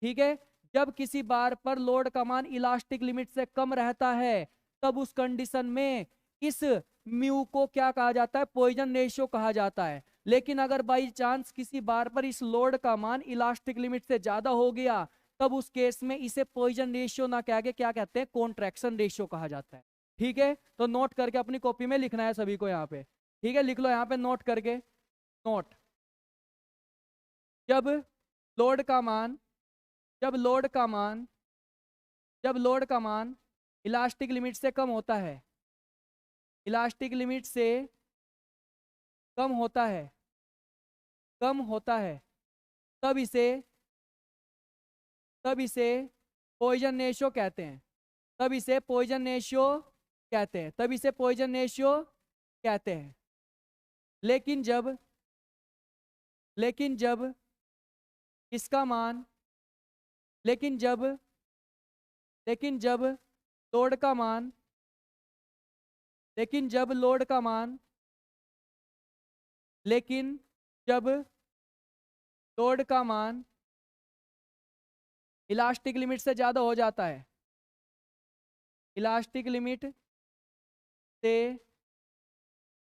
ठीक है, जब किसी बार पर लोड का मान इलास्टिक लिमिट से कम रहता है तब उस कंडीशन में इस म्यू को क्या कहा जाता है? पॉइजन रेशियो कहा जाता है। लेकिन अगर बाई चांस किसी बार पर इस लोड का मान इलास्टिक लिमिट से ज्यादा हो गया तब उस केस में इसे पॉइजन रेशियो ना कह के क्या कहते हैं, कॉन्ट्रैक्शन रेशियो कहा जाता है। ठीक है, तो नोट करके अपनी कॉपी में लिखना है सभी को यहाँ पे। ठीक है, लिख लो यहाँ पे नोट करके। नोट, जब लोड का मान जब लोड का मान जब लोड का मान इलास्टिक लिमिट से कम होता है, इलास्टिक लिमिट से कम होता है, कम होता है, तब इसे तब इसे पॉइजन रेशियो कहते हैं। तब इसे पॉइजन रेशियो कहते हैं। तब इसे पॉइजन रेशियो कहते हैं। लेकिन जब लेकिन जब इसका मान लेकिन जब लेकिन जब लोड का मान लेकिन जब लोड का मान लेकिन जब लोड का मान इलास्टिक लिमिट से ज़्यादा हो जाता है, इलास्टिक लिमिट से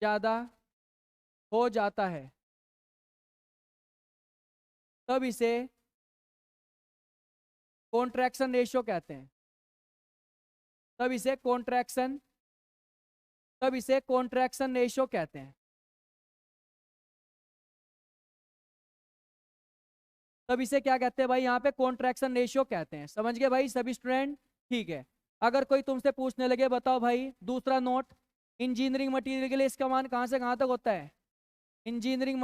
ज़्यादा हो जाता है, तब इसे कॉन्ट्रैक्शन रेशियो कहते हैं। तब इसे कॉन्ट्रैक्शन रेशियो कहते हैं। तब इसे क्या कहते हैं भाई, यहाँ पे कॉन्ट्रैक्शन रेशियो कहते हैं। समझ गए भाई सभी स्टूडेंट? ठीक है, अगर कोई तुमसे पूछने लगे, बताओ भाई दूसरा नोट, इंजीनियरिंग मटेरियल के लिए इसका मान कहाँ से कहाँ तक होता है? इंजीनियरिंग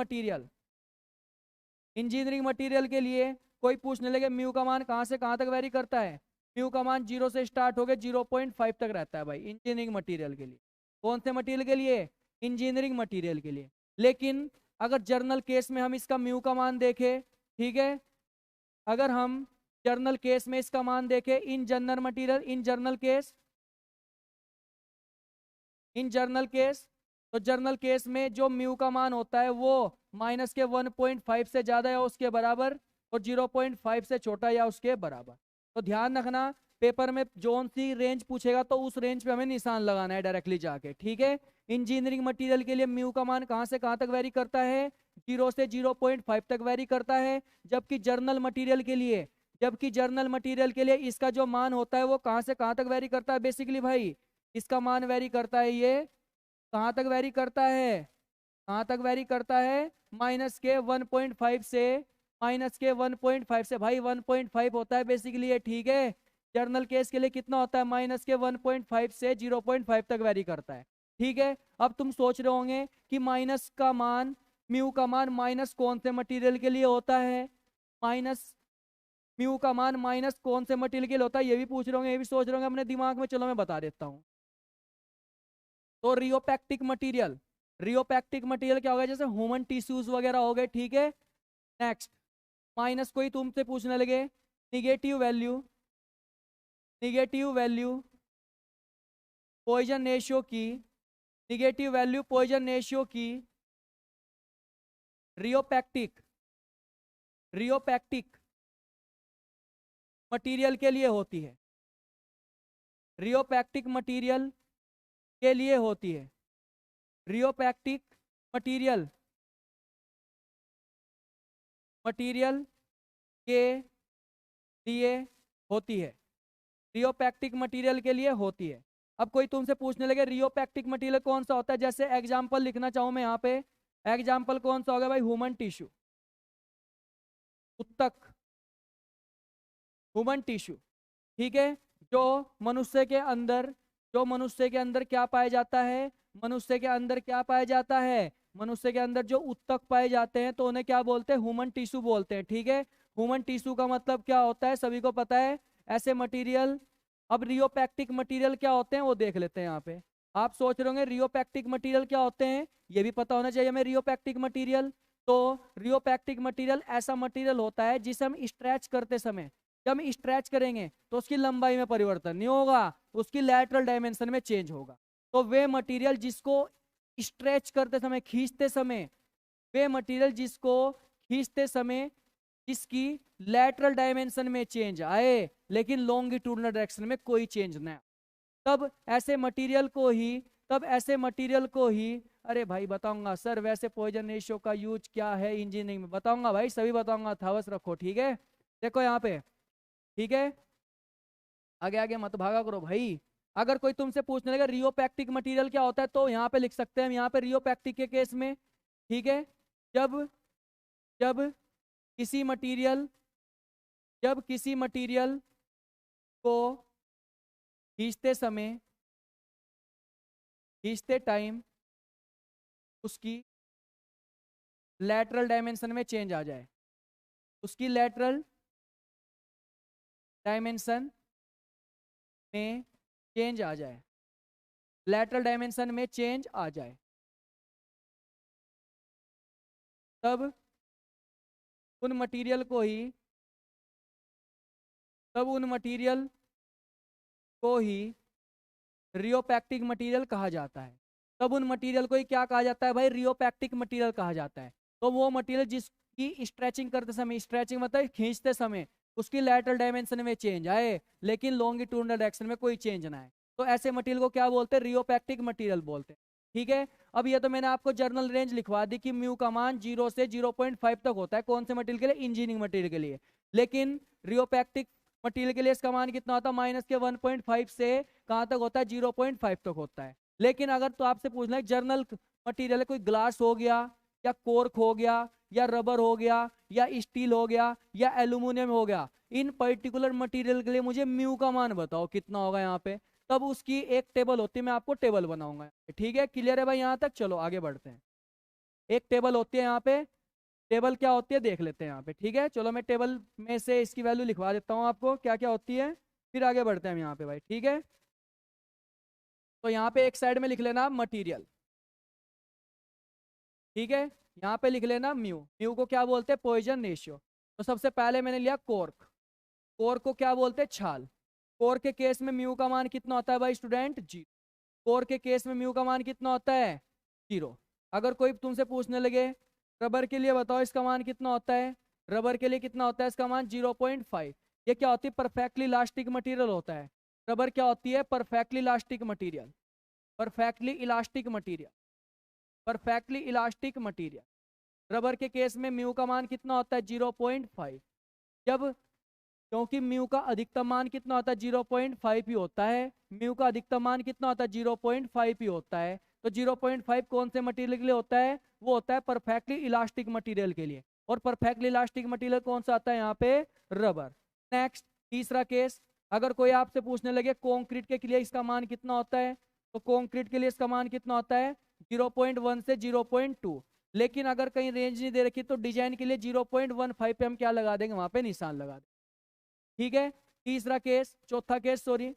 मटेरियल के लिए कोई पूछने लगे म्यू का मान कहाँ से कहाँ तक वेरी करता है? म्यू का मान 0 से स्टार्ट होकर 0.5 तक रहता है भाई इंजीनियरिंग मटेरियल के लिए। कौन से मटेरियल के लिए? इंजीनियरिंग मटेरियल के लिए। लेकिन अगर जर्नल केस में हम इसका म्यू का मान देखें, ठीक है, अगर हम जर्नल केस में इसका मान देखें, इन जर्नल मटेरियल, इन जर्नल केस, तो जर्नल केस में जो म्यू का मान होता है वो माइनस के 1.5 से ज़्यादा या उसके बराबर और 0.5 से छोटा या उसके बराबर। तो ध्यान रखना, पेपर में जोन सी रेंज पूछेगा तो उस रेंज पे हमें निशान लगाना है डायरेक्टली जाके। ठीक है, इंजीनियरिंग मटेरियल के लिए म्यू का मान कहाँ से कहाँ तक वेरी करता है? 0 से 0.5 तक वेरी करता है। जबकि जर्नल मटेरियल के लिए इसका जो मान होता है वो कहाँ से कहाँ तक वेरी करता है? बेसिकली भाई इसका मान वेरी करता है, ये कहाँ तक वेरी करता है? कहाँ तक वेरी करता है? माइनस के 1.5 से भाई 1.5 होता है बेसिकली ये। ठीक है, जर्नल केस के लिए कितना होता है? माइनस के 1.5 से 0.5 तक वेरी करता है। ठीक है, अब तुम सोच रहे होंगे कि माइनस का मान, म्यू का मान माइनस कौन से मटेरियल के लिए होता है? म्यू का मान माइनस कौन से मटेरियल के लिए होता है, ये भी पूछ रहे होंगे, ये भी सोच रहे होंगे अपने दिमाग में। चलो मैं बता देता हूँ। तो रियोपैक्टिक मटेरियल क्या होगा? जैसे ह्यूमन टिश्यूज वगैरह हो गए। ठीक है, नेक्स्ट, माइनस कोई तुमसे पूछने लगे निगेटिव वैल्यू पॉइजन रेशियो की, निगेटिव वैल्यू पॉइजन रेशियो की रियोपैक्टिक मटेरियल के लिए होती है। रियोपैक्टिक मटेरियल के लिए होती है। रियोपैक्टिक मटेरियल के लिए होती है। रियोपैक्टिक मटेरियल के लिए होती है। अब कोई तुमसे पूछने लगे रियोपैक्टिक मटेरियल कौन सा होता है, जैसे एग्जांपल लिखना चाहूं मैं यहाँ पे, एग्जांपल कौन सा होगा भाई? ह्यूमन टिश्यू, उत्तक, ह्यूमन टिश्यू। ठीक है, जो मनुष्य के अंदर क्या पाया जाता है? मनुष्य के अंदर क्या पाया जाता है? मनुष्य के अंदर जो उत्तक पाए जाते हैं तो उन्हें क्या बोलते हैं? ह्यूमन टिश्यू बोलते हैं। ठीक है, ह्यूमन टिश्यू का मतलब क्या होता है सभी को पता है, ऐसे मटेरियल। अब रियोपैक्टिक मटेरियल क्या होते हैं वो देख लेते हैं यहाँ पे। आप सोच रहे होंगे रियोपैक्टिक मटेरियल क्या होते हैं, ये भी पता होना चाहिए हमें। रियोपैक्टिक मटेरियल, तो रियोपैक्टिक मटेरियल ऐसा मटेरियल होता है जिसे हम स्ट्रेच करते समय, जब हम स्ट्रेच करेंगे तो उसकी लंबाई में परिवर्तन नहीं होगा, उसकी लैटरल डायमेंशन में चेंज होगा। तो वे मटेरियल जिसको स्ट्रेच करते समय, खींचते समय जिसकी लैटरल डायमेंशन में चेंज आए लेकिन लॉन्गिट्यूडनल डायरेक्शन में कोई चेंज ना, तब ऐसे मटेरियल को ही अरे भाई बताऊंगा सर, वैसे पॉइजन रेशियो का यूज क्या है इंजीनियरिंग में, बताऊंगा भाई, सभी बताऊंगा, थावस रखो। ठीक है, देखो यहाँ पे ठीक है, आगे आगे मत भागा करो भाई। अगर कोई तुमसे पूछने लगा रियोपैक्टिक मटेरियल क्या होता है, तो यहाँ पे लिख सकते हैं हम, यहाँ पे रियोपैक्टिक के केस में, ठीक है, जब जब किसी मटेरियल जब किसी मटेरियल को खींचते टाइम उसकी लैटरल डायमेंशन में चेंज आ जाए, उसकी लैटरल डायमेंशन में चेंज आ जाए, लैटरल डायमेंशन में चेंज आ जाए, तब उन मटेरियल को ही तब उन मटेरियल को ही रियोपैक्टिक मटेरियल कहा जाता है। तब उन मटेरियल को ही क्या कहा जाता है भाई, रियोपैक्टिक मटेरियल कहा जाता है। तो वो मटेरियल जिसकी स्ट्रेचिंग करते समय, स्ट्रेचिंग मतलब खींचते समय उसकी लैटरल डायमेंशन में चेंज आए लेकिन लॉन्गिट्यूडनल डायरेक्शन में कोई चेंज ना आए, तो ऐसे मटेरियल को क्या बोलते हैं, रियोपैक्टिक मटेरियल बोलते हैं। ठीक है, अब ये तो मैंने आपको जर्नल रेंज लिखवा दी कि म्यू का मान 0 से 0.5 तक होता है, कौन से मटेरियल के लिए, इंजीनियरिंग मटेरियल के लिए। लेकिन रियोपैक्टिक मटेरियल के लिए इसका मान कितना होता है, माइनस के 1.5 से कहाँ तक होता है, 0.5 तक होता है। लेकिन अगर तो आपसे पूछना है जर्नल मटेरियल है, कोई ग्लास हो गया या कोर्क हो गया या रबर हो गया या स्टील हो गया या एल्यूमिनियम हो गया, इन पर्टिकुलर मटेरियल के लिए मुझे म्यू का मान बताओ कितना होगा यहाँ पे, तब उसकी एक टेबल होती है, मैं आपको टेबल बनाऊंगा। ठीक है, क्लियर है भाई यहाँ तक, चलो आगे बढ़ते हैं। एक टेबल होती है यहाँ पे, टेबल क्या होती है देख लेते हैं यहाँ पे। ठीक है, चलो मैं टेबल में से इसकी वैल्यू लिखवा देता हूँ आपको क्या क्या होती है, फिर आगे बढ़ते हैं हम यहाँ पे भाई। ठीक है, तो यहाँ पे एक साइड में लिख लेना मटेरियल, ठीक है, यहाँ पे लिख लेना म्यू, म्यू को क्या बोलते हैं, पॉइजन रेशियो। तो सबसे पहले मैंने लिया कोर्क, कोर्क को क्या बोलते हैं, छाल। कोर्क के केस में म्यू का मान कितना होता है भाई स्टूडेंट, 0। कोर्क के केस में म्यू का मान कितना होता है, 0। अगर कोई तुमसे पूछने लगे रबर के लिए बताओ इसका मान कितना होता है, रबर के लिए कितना होता है इसका मान 0.5। ये क्या होती है, परफेक्टली इलास्टिक मटेरियल होता है। रबर क्या होती है, perfectly elastic material, perfectly elastic material, perfectly elastic material. Rubber के केस में म्यू का मान कितना होता है, 0.5। जब क्योंकि म्यू का अधिकतम मान कितना होता है, 0.5 ही होता है, म्यू का अधिकतम मान कितना होता है, 0.5 ही होता है। तो 0.5 कौन से मटेरियल के लिए होता है, वो होता है परफेक्टली इलास्टिक मटेरियल के लिए। और परफेक्टली इलास्टिक मटेरियल कौन सा आता है यहाँ पे, रबर। नेक्स्ट तीसरा केस, अगर कोई आपसे पूछने लगे कॉन्क्रीट के लिए इसका मान कितना होता है, तो कॉन्क्रीट के लिए इसका मान कितना होता है, 0.1 से 0.2। लेकिन अगर कहीं रेंज नहीं दे रखी तो डिजाइन के लिए 0.15 पे हम क्या लगा देंगे, वहां पे निशान लगा देंगे। ठीक है, तीसरा केस, चौथा केस सॉरी,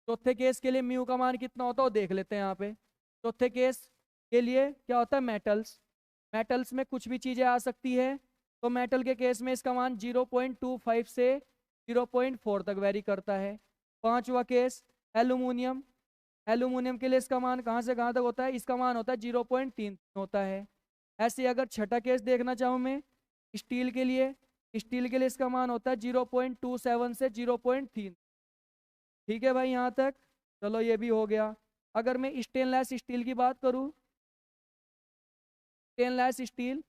चौथे केस के लिए म्यू का मान कितना होता है वो देख लेते हैं यहाँ पे। चौथे केस के लिए क्या होता है, मेटल्स, मेटल्स में कुछ भी चीजें आ सकती है, तो मेटल के केस में इसका मान 0.25 से 0.4 तक वेरी करता है। पांचवा केस एल्यूमिनियम, एल्यूमिनियम के लिए इसका मान कहाँ से कहाँ तक होता है, इसका मान होता है 0.3 होता है। ऐसे अगर छठा केस देखना चाहूँ मैं स्टील के लिए, स्टील के लिए इसका मान होता है 0.27 से 0.3। ठीक है भाई यहाँ तक, चलो ये भी हो गया। अगर मैं स्टेनलेस स्टील की बात करूँ, stainless steel,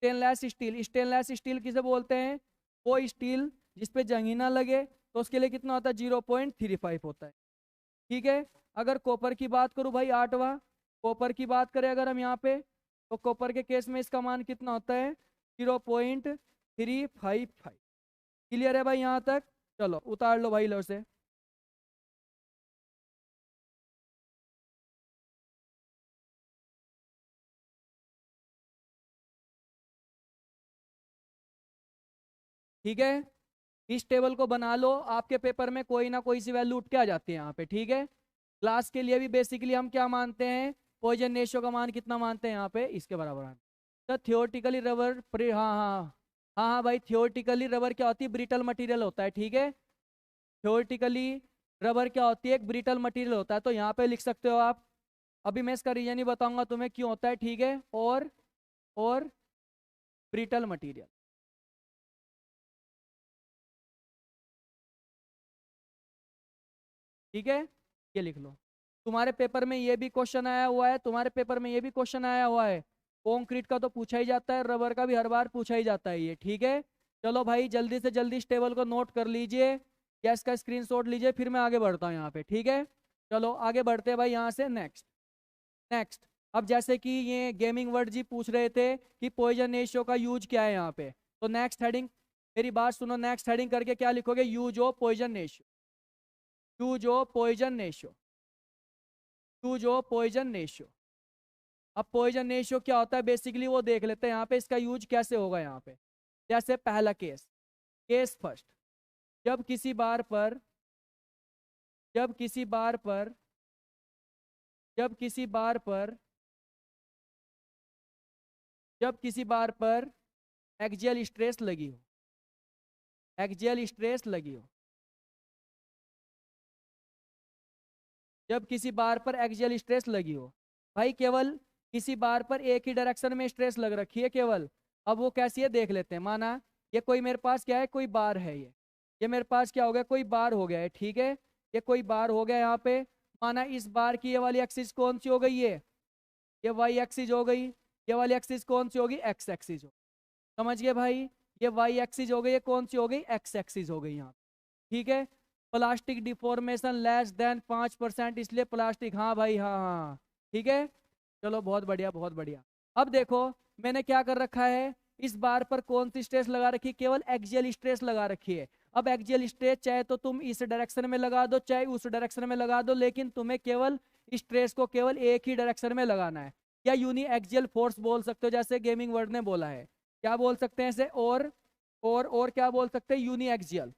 stainless steel, stainless steel किसे बोलते हैं, वो स्टील जिसपे जंग ही ना लगे, तो उसके लिए कितना होता है, 0.35 होता है। ठीक है, अगर कॉपर की बात करूँ भाई आठवां, कॉपर की बात करें अगर हम यहाँ पे, तो कॉपर के केस में इसका मान कितना होता है, 0.355। क्लियर है भाई यहाँ तक, चलो उतार लो भाई लो से। ठीक है, इस टेबल को बना लो, आपके पेपर में कोई ना कोई सी वैल्यू उठ के आ जाती है यहाँ पे। ठीक है, क्लास के लिए भी बेसिकली हम क्या मानते हैं, पॉइजन रेशियो का मान कितना मानते हैं यहाँ पे, इसके बराबर। तो थियोरटिकली रबर हाँ हाँ हाँ हाँ भाई, थियोरटिकली रबर क्या होती है, ब्रिटल मटेरियल होता है। ठीक है, थियोरटिकली रबर क्या होती है, एक ब्रिटल मटेरियल होता है, तो यहाँ पे लिख सकते हो आप। अभी मैं इसका रीजन ही बताऊंगा तुम्हें क्यों होता है। ठीक है, और ब्रिटल मटेरियल। ठीक है, ये लिख लो। तुम्हारे पेपर में ये भी क्वेश्चन आया हुआ है, तुम्हारे पेपर में ये भी क्वेश्चन आया हुआ है, कंक्रीट का तो पूछा ही जाता है, रबर का भी हर बार पूछा ही जाता है ये। ठीक है, चलो भाई जल्दी से जल्दी इस टेबल को नोट कर लीजिए या इसका स्क्रीनशॉट लीजिए, फिर मैं आगे बढ़ता हूँ यहाँ पे, ठीक है। चलो आगे बढ़ते हैं भाई यहाँ से। Next next. अब जैसे कि ये गेमिंग वर्ड जी पूछ रहे थे कि पॉइजन रेशियो का यूज क्या है यहाँ पे, तो नेक्स्ट हेडिंग, मेरी बात सुनो, नेक्स्ट हेडिंग करके क्या लिखोगे, use of Poisson ratio, use of Poisson ratio, use of Poisson ratio. अब पॉइजन रेशियो क्या होता है बेसिकली वो देख लेते हैं यहाँ पे, इसका यूज कैसे होगा यहाँ पे। जैसे पहला केस, केस फर्स्ट, जब किसी बार पर, जब किसी बार पर, जब किसी बार पर, जब किसी बार पर एक्सियल स्ट्रेस लगी हो, एक्सियल स्ट्रेस लगी हो, जब किसी बार पर एक्सियल स्ट्रेस लगी हो, भाई केवल किसी बार पर एक ही डायरेक्शन में स्ट्रेस लग रखी है केवल। अब वो कैसी है देख लेते हैं। माना ये कोई मेरे पास क्या है, कोई बार है, ये मेरे पास क्या हो गया, कोई बार हो गया है, ठीक है। ये कोई बार हो गया यहाँ पे। माना इस बार की ये वाली एक्सिस कौन सी हो गई है, ये वाई एक्सिस हो गई। ये वाली एक्सिस कौन सी होगी, एक्स एक्सिस हो, समझ गए भाई। ये वाई एक्सिस हो गई, ये कौन सी हो गई, एक्स एक्सिस हो गई यहाँ, ठीक है। प्लास्टिक डिफॉर्मेशन लेस देन 5%, इसलिए प्लास्टिक, हाँ भाई हाँ हाँ, ठीक है। चलो बहुत बढ़िया बहुत बढ़िया। अब देखो मैंने क्या कर रखा है, इस बार पर कौन सी स्ट्रेस लगा रखी है, केवल एक्सियल स्ट्रेस लगा रखी है। अब एक्सियल स्ट्रेस चाहे तो तुम इस डायरेक्शन में लगा दो चाहे उस डायरेक्शन में लगा दो, लेकिन तुम्हें केवल स्ट्रेस को केवल एक ही डायरेक्शन में लगाना है। या यूनी एक्सियल फोर्स बोल सकते हो, जैसे गेमिंग वर्ड ने बोला है। क्या बोल सकते हैं इसे, और क्या बोल सकते हैं, यूनी एक्सियल।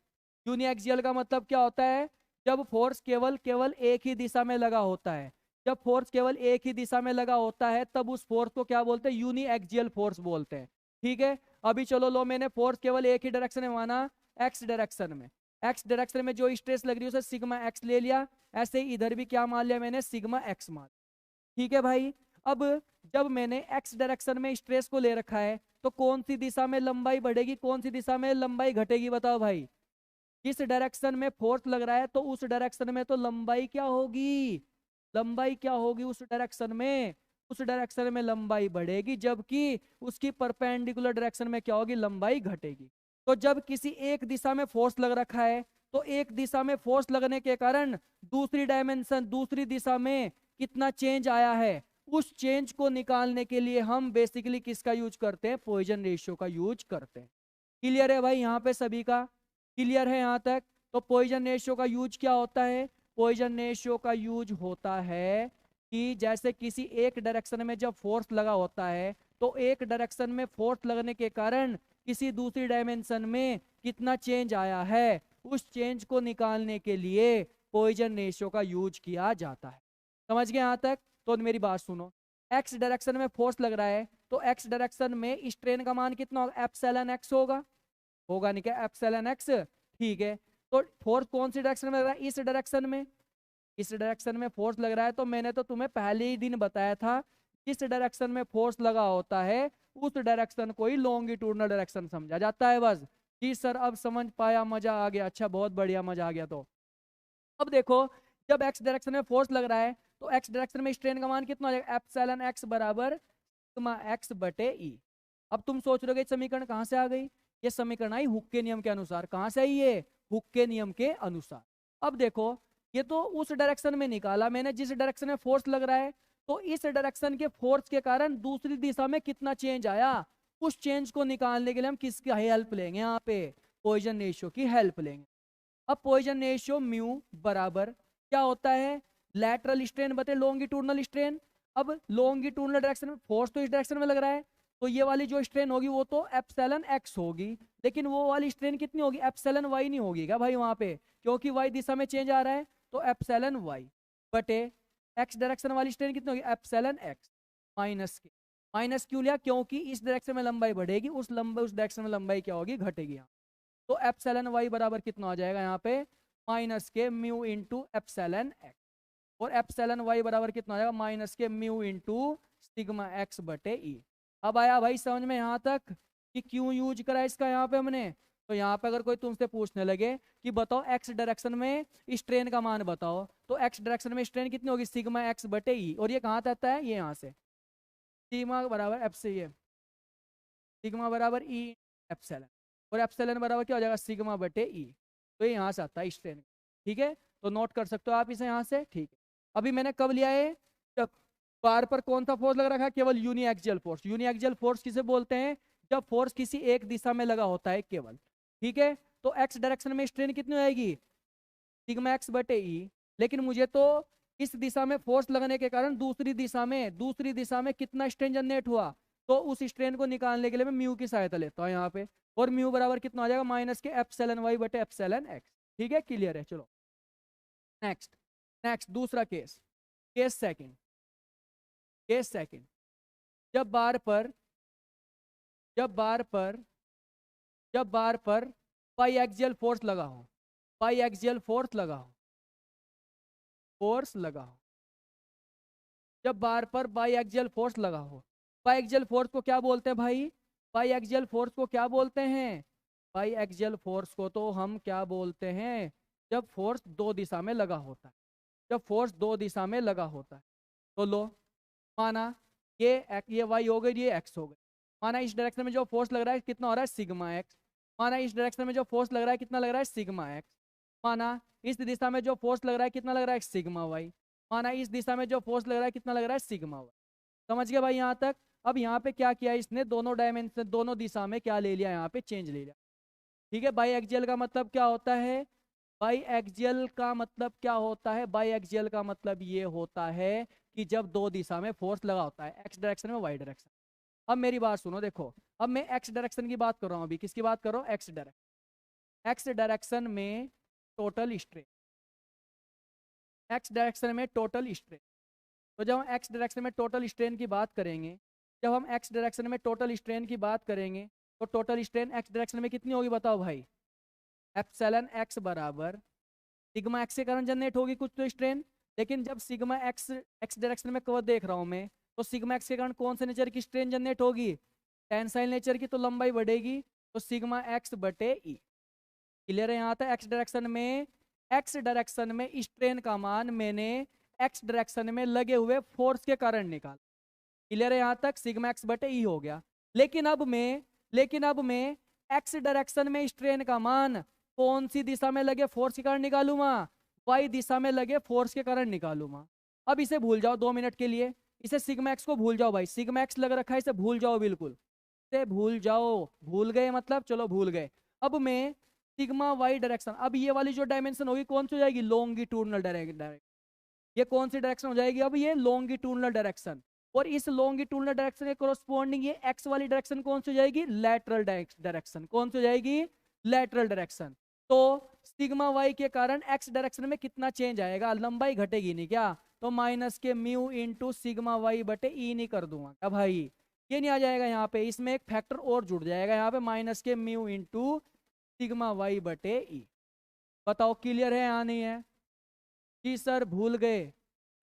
यूनी एक्सियल का मतलब क्या होता है, जब फोर्स केवल केवल एक ही दिशा में लगा होता है। जब फोर्स केवल एक ही दिशा में लगा होता है तब उस फोर्स को क्या बोलते हैं, यूनी एक्सियल फोर्स बोलते हैं, ठीक है। अभी चलो लो, मैंने फोर्स केवल एक ही डायरेक्शन में माना, एक्स डायरेक्शन में। एक्स डायरेक्शन में जो स्ट्रेस लग रही है उसे सिग्मा एक्स ले लिया। ऐसे ही इधर भी क्या मान लिया मैंने, सिग्मा एक्स मान, ठीक है भाई। अब जब मैंने एक्स डायरेक्शन में स्ट्रेस को ले रखा है तो कौन सी दिशा में लंबाई बढ़ेगी, कौन सी दिशा में लंबाई घटेगी, बताओ भाई। जिस डायरेक्शन में फोर्स लग रहा है तो उस डायरेक्शन में तो लंबाई क्या होगी, लंबाई क्या होगी उस डायरेक्शन में, उस डायरेक्शन में लंबाई बढ़ेगी, जबकि उसकी परपेंडिकुलर डायरेक्शन में क्या होगी, लंबाई घटेगी। तो जब किसी एक दिशा में फोर्स लग रखा है तो एक दिशा में फोर्स लगने के कारण दूसरी डायमेंशन, दूसरी दिशा में कितना चेंज आया है, उस चेंज को निकालने के लिए हम बेसिकली किसका यूज करते हैं, पॉइजन रेशियो का यूज करते हैं। क्लियर है भाई यहाँ पे सभी का, क्लियर है यहाँ तक। तो पॉइजन रेशियो का यूज क्या होता है, पॉइजन रेशियो का यूज होता है कि जैसे किसी एक डायरेक्शन में जब फोर्स लगा होता है तो एक डायरेक्शन में फोर्स लगने के कारण किसी दूसरी डायमेंशन में कितना चेंज आया है, उस चेंज को निकालने के लिए पॉइजन रेशियो का यूज किया जाता है। समझ गए यहाँ तक। तो मेरी बात सुनो, एक्स डायरेक्शन में फोर्स लग रहा है तो एक्स डायरेक्शन में स्ट्रेन का मान कितना होगा, एप्सिलॉन एक्स होगा, होगा नहीं क्या, एप्सिलॉन एक्स, ठीक है। तो फोर्स कौन सी डायरेक्शन में लग रहा है, इस डायरेक्शन में, इस डायरेक्शन में फोर्स लग रहा है। तो मैंने तो तुम्हें पहले ही दिन बताया था, जिस डायरेक्शन में फोर्स लगा होता है उस डायरेक्शन को ही लॉन्गिट्यूडनल डायरेक्शन समझा जाता है, बस। जी सर अब समझ पाया, मजा आ गया, अच्छा बहुत बढ़िया मजा आ गया। तो अब देखो, जब एक्स डायरेक्शन में फोर्स लग रहा है तो एक्स डायरेक्शन में स्ट्रेन का मान कितना हो जाएगा, एप्सिलॉन एक्स बराबर सिग्मा एक्स बटे ई। अब तुम सोच रहे हो कि समीकरण कहाँ से आ गई, ये समीकरण आई हुक के नियम के अनुसार। कहाँ से आई ये, हुक के नियम के अनुसार। अब देखो ये तो उस डायरेक्शन में निकाला मैंने जिस डायरेक्शन में फोर्स लग रहा है, तो इस डायरेक्शन के फोर्स के कारण दूसरी दिशा में कितना चेंज आया, उस चेंज को निकालने के लिए हम किसकी हेल्प लेंगे, यहाँ पे पॉइजन रेशियो की हेल्प लेंगे। अब पॉइजन रेशियो म्यू बराबर क्या होता है, लैटरल स्ट्रेन बटे लॉन्गिट्यूडनल स्ट्रेन। अब लॉन्गिट्यूडनल डायरेक्शन में फोर्स तो इस डायरेक्शन में लग रहा है, तो ये वाली जो स्ट्रेन होगी वो तो एप्सिलॉन एक्स होगी, लेकिन वो वाली स्ट्रेन कितनी होगी, एप्सिलॉन वाई नहीं होगी क्या भाई वहां पे, क्योंकि वाई दिशा में चेंज आ रहा है। तो एप्सिलॉन वाई बटे एक्स डायरेक्शन वाली स्ट्रेन कितनी होगी, एप्सिलॉन एक्स माइनस के, माइनस क्यों लिया, क्योंकि इस डायरेक्शन में लंबाई बढ़ेगी, उस डायरेक्शन में लंबाई क्या होगी, घटेगी यहाँ। तो एप्सिलॉन वाई बराबर कितना आ जाएगा यहाँ पे, माइनस के म्यू इंटू एप्सिलॉन एक्स। और एप्सिलॉन वाई बराबर कितना आ जाएगा, माइनस के म्यू इंटू सिग्मा एक्स बटे ई। अब आया भाई समझ में यहाँ तक कि क्यों यूज करा इसका यहाँ पे हमने। तो यहाँ पे अगर कोई तुमसे पूछने लगे कि बताओ एक्स डायरेक्शन में स्ट्रेन का मान बताओ, तो एक्स डायरेक्शन में स्ट्रेन कितनी होगी, सिग्मा एक्स बटे ई। और ये कहाँ आता है, ये यहाँ से सिग्मा बराबर एफ से, ये सिग्मा बराबर ई एप्सिलॉन। और एप्सिलॉन बराबर क्या हो जाएगा, सिग्मा बटे ई। तो ये यहाँ से आता है स्ट्रेन। ठीक है, तो नोट कर सकते हो आप इसे यहाँ से। ठीक है, अभी मैंने कब लिया है, जब बार पर कौन सा फोर्स लग रखा है, केवल यूनिएक्सियल फोर्स। यूनिएक्सियल फोर्स किसे बोलते हैं, जब फोर्स किसी एक दिशा में लगा होता है केवल। ठीक है, तो एक्स डायरेक्शन में स्ट्रेन कितनी आएगी, सिग्मा एक्स बटे ई। लेकिन मुझे तो इस दिशा में फोर्स लगने के कारण दूसरी दिशा में कितना स्ट्रेन जनरेट हुआ, तो उस स्ट्रेन को निकालने के लिए मैं म्यू की सहायता लेता हूँ यहाँ पे। और म्यू बराबर कितना आ जाएगा, माइनस के एप्सिलॉन वाई बटे एप्सिलॉन एक्स। ठीक है, क्लियर है। चलो नेक्स्ट, नेक्स्ट दूसरा case, case second. Case second, जब बार पर जब बार पर जब बार पर पाई एक्सियल फोर्स लगा हो, पाई एक्सियल फोर्स लगा हो, फोर्स लगा हो, जब बार पर बाई एक्सियल फोर्स लगा हो। बाई एक्सियल फोर्स को क्या बोलते हैं भाई, बाई एक्सियल फोर्स को क्या बोलते हैं, बाई एक्सियल फोर्स को तो हम क्या बोलते हैं, जब फोर्स दो दिशा में लगा होता है, जब फोर्स दो दिशा में लगा होता है। तो लो, माना ये वाई हो गई, ये एक्स हो गई। माना इस डायरेक्शन में जो फोर्स लग रहा है कितना हो रहा है, सिग्मा एक्स। माना इस डायरेक्शन में जो फोर्स लग रहा है कितना लग रहा है, सिग्मा एक्स। माना इस दिशा में जो फोर्स लग रहा है कितना लग रहा है, सिग्मा वाई। माना इस दिशा में जो फोर्स लग रहा है कितना लग रहा है, सिग्मा वाई। समझ गए भाई यहाँ तक। अब यहाँ पे क्या किया इसने, दोनों डायमेंशन, दोनों दिशा में क्या ले लिया, यहाँ पे चेंज ले लिया। ठीक है, बाई एक्सियल का मतलब क्या होता है, बाई एक्सियल का मतलब क्या होता है, बाई एक्सियल का मतलब ये होता है कि जब दो दिशा में फोर्स लगा होता है, एक्स डायरेक्शन में वाई डायरेक्शन। अब मेरी बात सुनो, देखो अब मैं एक्स डायरेक्शन की बात कर रहा हूँ, अभी किसकी बात कर रहा हूँ, एक्स डायरेक्शन। एक्स डायरेक्शन में टोटल स्ट्रेन, एक्स डायरेक्शन में टोटल स्ट्रेन। तो जब हम एक्स डायरेक्शन में टोटल स्ट्रेन की बात करेंगे, जब हम एक्स डायरेक्शन में टोटल स्ट्रेन की बात करेंगे, तो टोटल स्ट्रेन एक्स डायरेक्शन में कितनी होगी बताओ भाई, एप्सिलॉन एक्स बराबर सिग्मा एक्स के कारण जनरेट होगी कुछ तो स्ट्रेन। लेकिन जब सिग्मा एक्स एक्स डायरेक्शन में कवर देख रहा हूँ मैं, तो सिग्मा एक्स के कारण कौन से नेचर की स्ट्रेन जनरेट होगी, टेंसाइल नेचर की, तो लंबाई बढ़ेगी, तो सिग्मा एक्स बटे ई। क्लियर है यहाँ तक। एक्स डायरेक्शन में, एक्स डायरेक्शन में स्ट्रेन का मान मैंने एक्स डायरेक्शन में लगे हुए फोर्स के कारण निकाला। क्लियर है यहाँ तक, सिग्मा एक्स बटे ई हो गया। लेकिन अब मैं एक्स डायरेक्शन में स्ट्रेन का मान कौन सी दिशा में लगे फोर्स के कारण निकालूंगा, वाई दिशा में लगे फोर्स के कारण निकालूंगा। अब इसे भूल जाओ 2 मिनट के लिए, इसे सिग्मा एक्स को भूल जाओ भाई, सिग्मा एक्स लग रखा है, इसे भूल जाओ, बिल्कुल इसे भूल जाओ। भूल गए मतलब, चलो भूल गए। अब मैं सिग्मा वाई डायरेक्शन, अब ये वाली जो डायमेंशन होगी कौन सी हो जाएगी, लॉन्गिट्यूडनल डायरेक्शन। ये कौन सी डायरेक्शन हो जाएगी, अब ये लॉन्गिट्यूडनल डायरेक्शन। और इस लॉन्गिट्यूडनल डायरेक्शन के कोरस्पॉन्डिंग ये एक्स वाली डायरेक्शन कौन सी हो जाएगी, लैटरल डायरेक्शन। कौन सी हो जाएगी, लैटरल डायरेक्शन। तो सिग्मा वाई के कारण एक्स डायरेक्शन में कितना चेंज आएगा, लंबाई घटेगी नहीं क्या, तो माइनस के म्यू इंटू सिग्मा वाई बटे ई नहीं कर दूंगा क्या भाई, ये नहीं आ जाएगा यहाँ पे, इसमें एक फैक्टर और जुड़ जाएगा यहाँ पे, माइनस के म्यू इंटू सिग्मा वाई बटे ई। बताओ क्लियर है या नहीं है, जी सर भूल गए,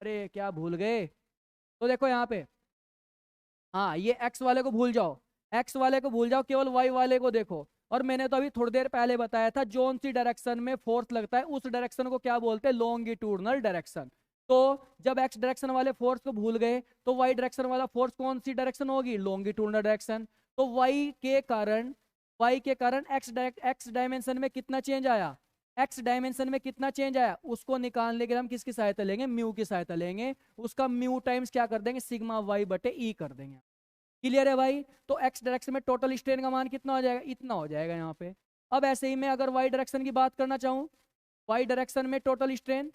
अरे क्या भूल गए, तो देखो यहाँ पे, हाँ ये एक्स वाले को भूल जाओ, एक्स वाले को भूल जाओ, केवल वाई वाले को देखो। और मैंने तो अभी थोड़ी देर पहले बताया था, जोन सी डायरेक्शन में फोर्स लगता है उस डायरेक्शन को क्या बोलते हैं, लॉन्गिट्यूडनल डायरेक्शन। तो जब एक्स डायरेक्शन वाले फोर्स को भूल गए, तो वाई डायरेक्शन वाला फोर्स कौन सी डायरेक्शन होगी, लॉन्गिट्यूडनल डायरेक्शन। तो वाई के कारण एक्स डायमेंशन में कितना चेंज आया, एक्स डायमेंशन में कितना चेंज आया, उसको निकालने के लिए हम किसकी सहायता लेंगे, म्यू की सहायता लेंगे। उसका म्यू टाइम्स क्या कर देंगे, सिग्मा वाई बटे ई कर देंगे। क्लियर है भाई। तो एक्स डायरेक्शन में टोटल स्ट्रेन का मान कितना हो जाएगा, इतना हो जाएगा यहाँ पे। अब ऐसे ही मैं अगर वाई डायरेक्शन की बात करना चाहूँ, वाई डायरेक्शन में टोटल स्ट्रेन,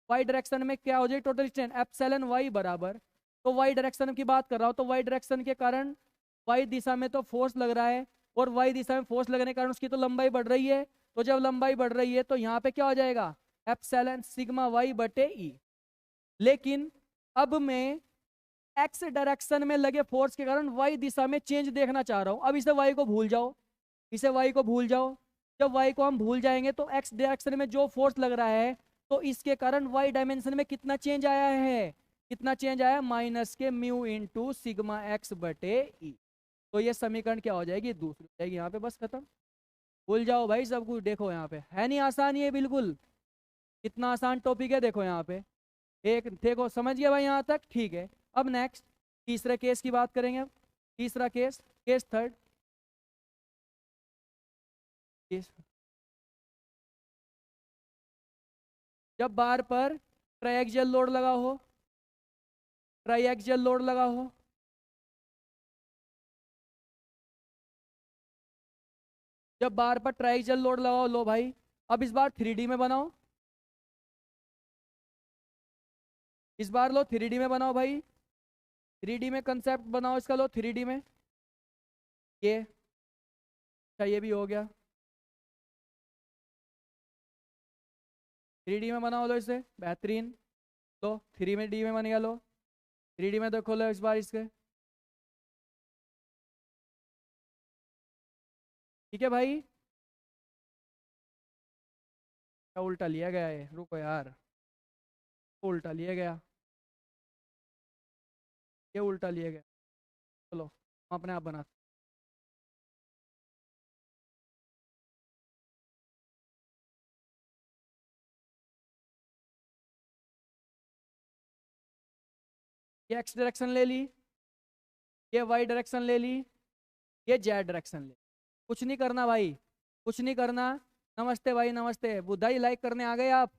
वाई डायरेक्शन में क्या हो जाएगी टोटल स्ट्रेन, एप्सिलॉन वाई बराबर, तो वाई डायरेक्शन की बात कर रहा हूँ, तो वाई डायरेक्शन के कारण वाई दिशा में तो फोर्स लग रहा है, और वाई दिशा में फोर्स लगने के कारण उसकी तो लंबाई बढ़ रही है। तो जब लंबाई बढ़ रही है तो यहाँ पे क्या हो जाएगा, एप्सिलॉन सिग्मा वाई बटे ई। लेकिन अब मैं एक्स डायरेक्शन में लगे फोर्स के कारण वाई दिशा में चेंज देखना चाह रहा हूं। अब इसे वाई को भूल जाओ, इसे वाई को भूल जाओ। जब वाई को हम भूल जाएंगे तो एक्स डायरेक्शन में जो फोर्स लग रहा है, तो इसके कारण वाई डायमेंशन में कितना चेंज आया है, कितना चेंज आया, माइनस के म्यू इंटू सिग्मा एक्स बटे ई। तो ये समीकरण क्या हो जाएगी, दूसरी हो जाएगी, यहाँ पे बस खत्म। भूल जाओ भाई सब कुछ, देखो यहाँ पे है नहीं आसान, ये बिल्कुल कितना आसान टॉपिक है, देखो यहाँ पे एक, देखो समझ गया भाई यहाँ तक, ठीक है। अब नेक्स्ट तीसरे केस की बात करेंगे, अब तीसरा केस, केस थर्ड। जब बार पर ट्राइएक्सियल लोड लगा हो, ट्राइएक्सियल लोड लगा हो, जब बार पर ट्राइएक्सियल लोड लगाओ। लो भाई, अब इस बार 3D में बनाओ, इस बार लो 3D में बनाओ भाई, 3D में कंसेप्ट बनाओ इसका, लो 3D में। ये अच्छा, ये भी हो गया, 3D में बनाओ लो इसे, बेहतरीन। लो 3D में बन गया, लो 3D में देखो लो इस बार इसके। ठीक है भाई, क्या उल्टा लिया गया है, रुको यार, उल्टा लिया गया, ये उल्टा लिया गया। चलो हम अपने आप बनाते। ये एक्स डायरेक्शन ले ली, ये वाई डायरेक्शन ले ली, ये जेड डायरेक्शन ले। कुछ नहीं करना भाई, कुछ नहीं करना। नमस्ते भाई, नमस्ते बुधाई, लाइक करने आ गए आप,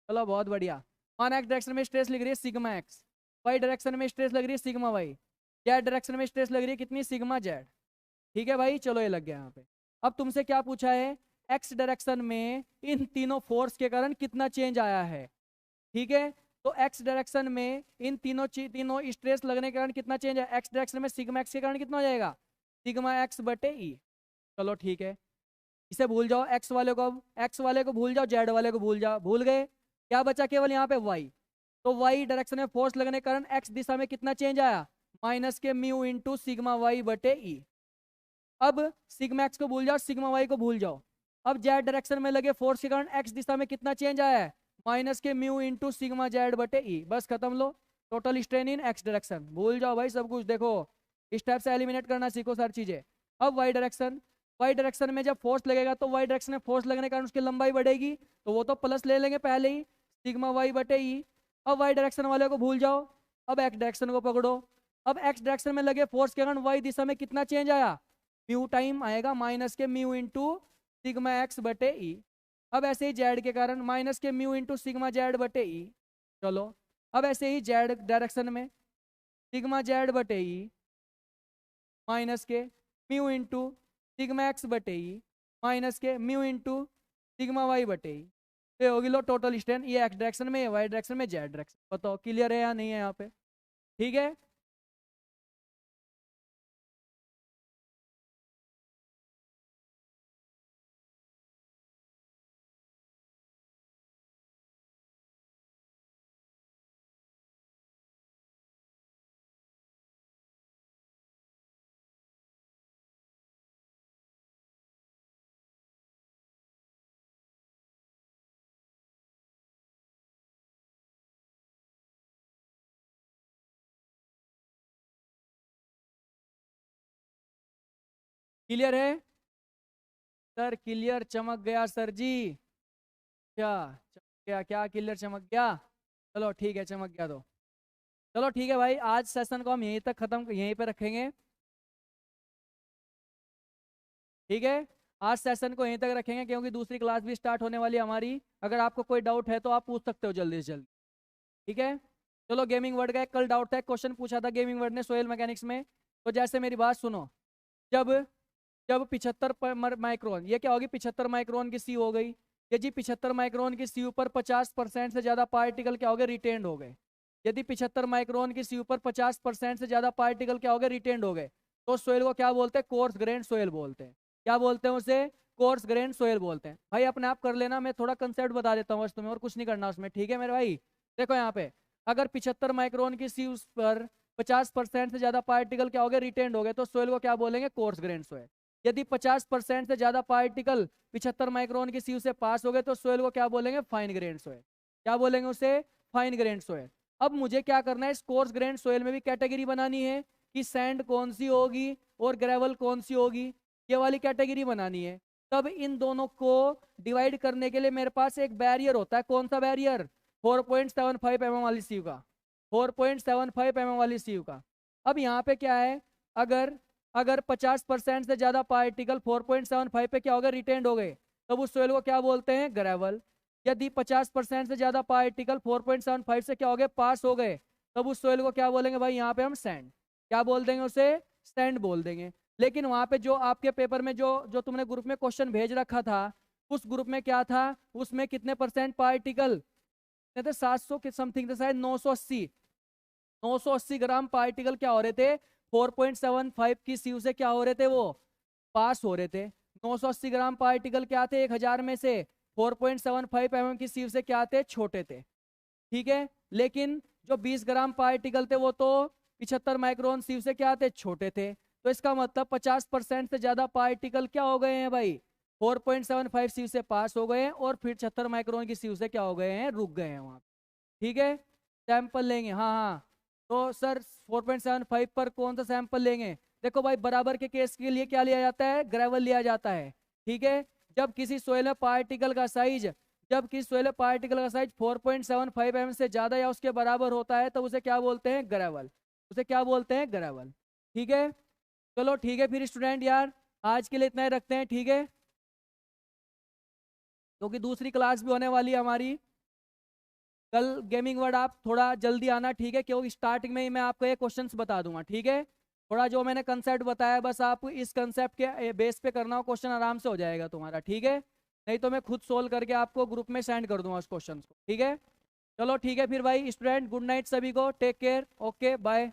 चलो बहुत बढ़िया। वन एक्स डायरेक्शन में स्ट्रेस लिख रही है सिग्मा एक्स, वाई डायरेक्शन में स्ट्रेस लग रही है सिग्मा वाई, जेड डायरेक्शन में स्ट्रेस लग रही है कितनी, सिग्मा जेड। ठीक है भाई, चलो ये लग गया यहाँ पे। अब तुमसे क्या पूछा है, एक्स डायरेक्शन में इन तीनों फोर्स के कारण कितना चेंज आया है। ठीक है, तो एक्स डायरेक्शन में इन तीनों स्ट्रेस लगने के कारण कितना चेंज है, एक्स डायरेक्शन में सिग्मा एक्स के कारण कितना हो जाएगा, सिग्मा एक्स बटे ई। चलो ठीक है, इसे भूल जाओ, एक्स वाले को, अब एक्स वाले को भूल जाओ, जेड वाले को भूल जाओ, भूल गए। क्या बचा केवल यहाँ पे वाई, तो वाई डायरेक्शन में फोर्स लगने के कारण एक्स दिशा में कितना चेंज आया, माइनस के म्यू इंटू सिग्मा वाई बटे ई। अब सिग्मा एक्स को भूल जाओ, सिग्मा वाई को भूल जाओ। अब जेड डायरेक्शन में लगे फोर्स के कारण एक्स दिशा में कितना चेंज आया है, माइनस के म्यू इंटू सिग्मा जेड बटे ई। बस खत्म, लो total strain in X direction, भूल जाओ भाई सब कुछ। देखो इस टाइप से एलिमिनेट करना सीखो सारी चीजें। अब वाई डायरेक्शन, वाई डायरेक्शन में जब फोर्स लगेगा तो वाई डायरेक्शन में फोर्स लगने के कारण उसकी लंबाई बढ़ेगी, तो वो तो प्लस ले लेंगे पहले ही, सिग्मा वाई बटे ई। अब वाई डायरेक्शन वाले को भूल जाओ, अब एक्स डायरेक्शन को पकड़ो। अब एक्स डायरेक्शन में लगे फोर्स के कारण वाई दिशा में कितना चेंज आया, म्यू टाइम आएगा, माइनस के म्यू इंटू सिग्मा एक्स बटे ई। अब ऐसे ही जेड के कारण माइनस के म्यू इंटू सिग्मा जेड बटे ई। चलो अब ऐसे ही जेड डायरेक्शन में सिग्मा जेड बटे ई माइनस के म्यू इंटू सिग्मा एक्स बटे ई माइनस के म्यू इंटू सिग्मा वाई बटे ई। तो होगी लो टोटल स्ट्रेन, ये एक्स डायरेक्शन में, वाई डायरेक्शन में, जेड डायरेक्शन। बताओ क्लियर है या नहीं है यहाँ पे, ठीक है। क्लियर है सर, क्लियर, चमक गया सर जी, क्या चमक गया, क्या क्लियर चमक गया। चलो ठीक है, चमक गया तो चलो ठीक है भाई, आज सेशन को हम यहीं तक खत्म, यहीं पे रखेंगे। ठीक है, आज सेशन को यहीं तक रखेंगे क्योंकि दूसरी क्लास भी स्टार्ट होने वाली है हमारी। अगर आपको कोई डाउट है तो आप पूछ सकते हो जल्दी से जल्दी, ठीक है। चलो गेमिंग वर्ड का एक कल डाउट था, एक क्वेश्चन पूछा था गेमिंग वर्ड ने सोयल मैकेनिक्स में। तो जैसे मेरी बात सुनो, जब जब 75 माइक्रोन, ये क्या होगी, 75 माइक्रोन की सी हो गई, ये जी 75 माइक्रोन की सी ऊपर 50% से ज़्यादा पार्टिकल क्या हो गए, रिटेंड हो गए। यदि 75 माइक्रोन की सी ऊपर 50% से ज़्यादा पार्टिकल क्या हो गए, रिटेंड हो गए, तो सोयल को क्या बोलते हैं, कोर्स ग्रेन सोयल बोलते हैं। क्या बोलते हैं उसे, कोर्स ग्रेन सोयल बोलते हैं। भाई अपने आप कर लेना, मैं थोड़ा कंसेप्ट बता देता हूँ बस तुम्हें, और कुछ नहीं करना उसमें, ठीक है मेरे भाई। देखो यहाँ पे, अगर 75 माइक्रोन की सी उस पर 50% से ज़्यादा पार्टिकल क्या हो गए, रिटेंड हो गए, तो सोयल को क्या बोलेंगे, कोर्स ग्रेन सोयल। यदि 50% से ज़्यादा पार्टिकल 75 माइक्रोन की सी से पास हो गए, तो सोयल को क्या बोलेंगे, फाइन ग्रेन सोयल। क्या बोलेंगे उसे, फाइन ग्रेन सोयल। अब मुझे क्या करना है, इस कोर्स ग्रेन सोयल में भी कैटेगरी बनानी है कि सैंड कौन सी होगी और ग्रेवल कौन सी होगी, ये वाली कैटेगरी बनानी है। तब इन दोनों को डिवाइड करने के लिए मेरे पास एक बैरियर होता है, कौन सा बैरियर, 4.75 mm वाली सीव का, 4.75 mm वाली सीव का। अब यहाँ पे क्या है, अगर अगर 50% से ज़्यादा पार्टिकल 4.75 पे क्या हो गए, रिटेंड हो गए, तब उस सोइल को क्या बोलते हैं, ग्रेवल। यदि 50% से ज्यादा पार्टिकल 4.75 से क्या हो गए, पास हो गए, तब उस सोइल को क्या बोलेंगे भाई, यहाँ पे हम सैंड, क्या बोल देंगे उसे, सैंड बोल देंगे। लेकिन वहां पे जो आपके पेपर में जो जो तुमने ग्रुप में क्वेश्चन भेज रखा था, उस ग्रुप में क्या था, उसमें कितने परसेंट पार्टिकल थे, 700 के समथिंग थे शायद, 980 ग्राम पार्टिकल क्या हो रहे थे, 4.75 की सीयू से क्या हो रहे थे, वो पास हो रहे थे। 980 ग्राम पार्टिकल क्या थे 1000 में से, 4.75 mm की सीयू से क्या थे, छोटे थे, ठीक है। लेकिन जो 20 ग्राम पार्टिकल थे वो तो 75 माइक्रोन सीयू से क्या थे, छोटे थे। तो इसका मतलब 50% से ज्यादा पार्टिकल क्या हो गए हैं भाई, 4.75 सीयू से पास हो गए हैं, और फिर 76 माइक्रोन की सीयू से क्या हो गए हैं, रुक गए हैं वहां, ठीक है। सैंपल लेंगे, हाँ हाँ, तो सर 4.75 पर कौन सा सैंपल लेंगे, देखो भाई बराबर के केस के लिए क्या लिया जाता है, ग्रेवल लिया जाता है, ठीक है। जब किसी सोइल में पार्टिकल का साइज, जब किसी सोइल में पार्टिकल का साइज 4.75 mm से ज्यादा या उसके बराबर होता है, तब उसे क्या बोलते हैं, ग्रेवल, उसे क्या बोलते हैं, ग्रेवल, ठीक है। चलो ठीक है फिर स्टूडेंट यार, आज के लिए इतना ही रखते हैं, ठीक है, क्योंकि दूसरी क्लास भी होने वाली है हमारी कल। गेमिंग वर्ड आप थोड़ा जल्दी आना, ठीक है, क्योंकि स्टार्टिंग में ही मैं आपको ये क्वेश्चंस बता दूंगा, ठीक है। थोड़ा जो मैंने कंसेप्ट बताया बस आप इस कंसेप्ट के बेस पे करना हो, क्वेश्चन आराम से हो जाएगा तुम्हारा, ठीक है। नहीं तो मैं खुद सोल्व करके आपको ग्रुप में सेंड कर दूंगा उस क्वेश्चन को, ठीक है। चलो ठीक है फिर भाई स्टूडेंट, गुड नाइट सभी को, टेक केयर, ओके बाय।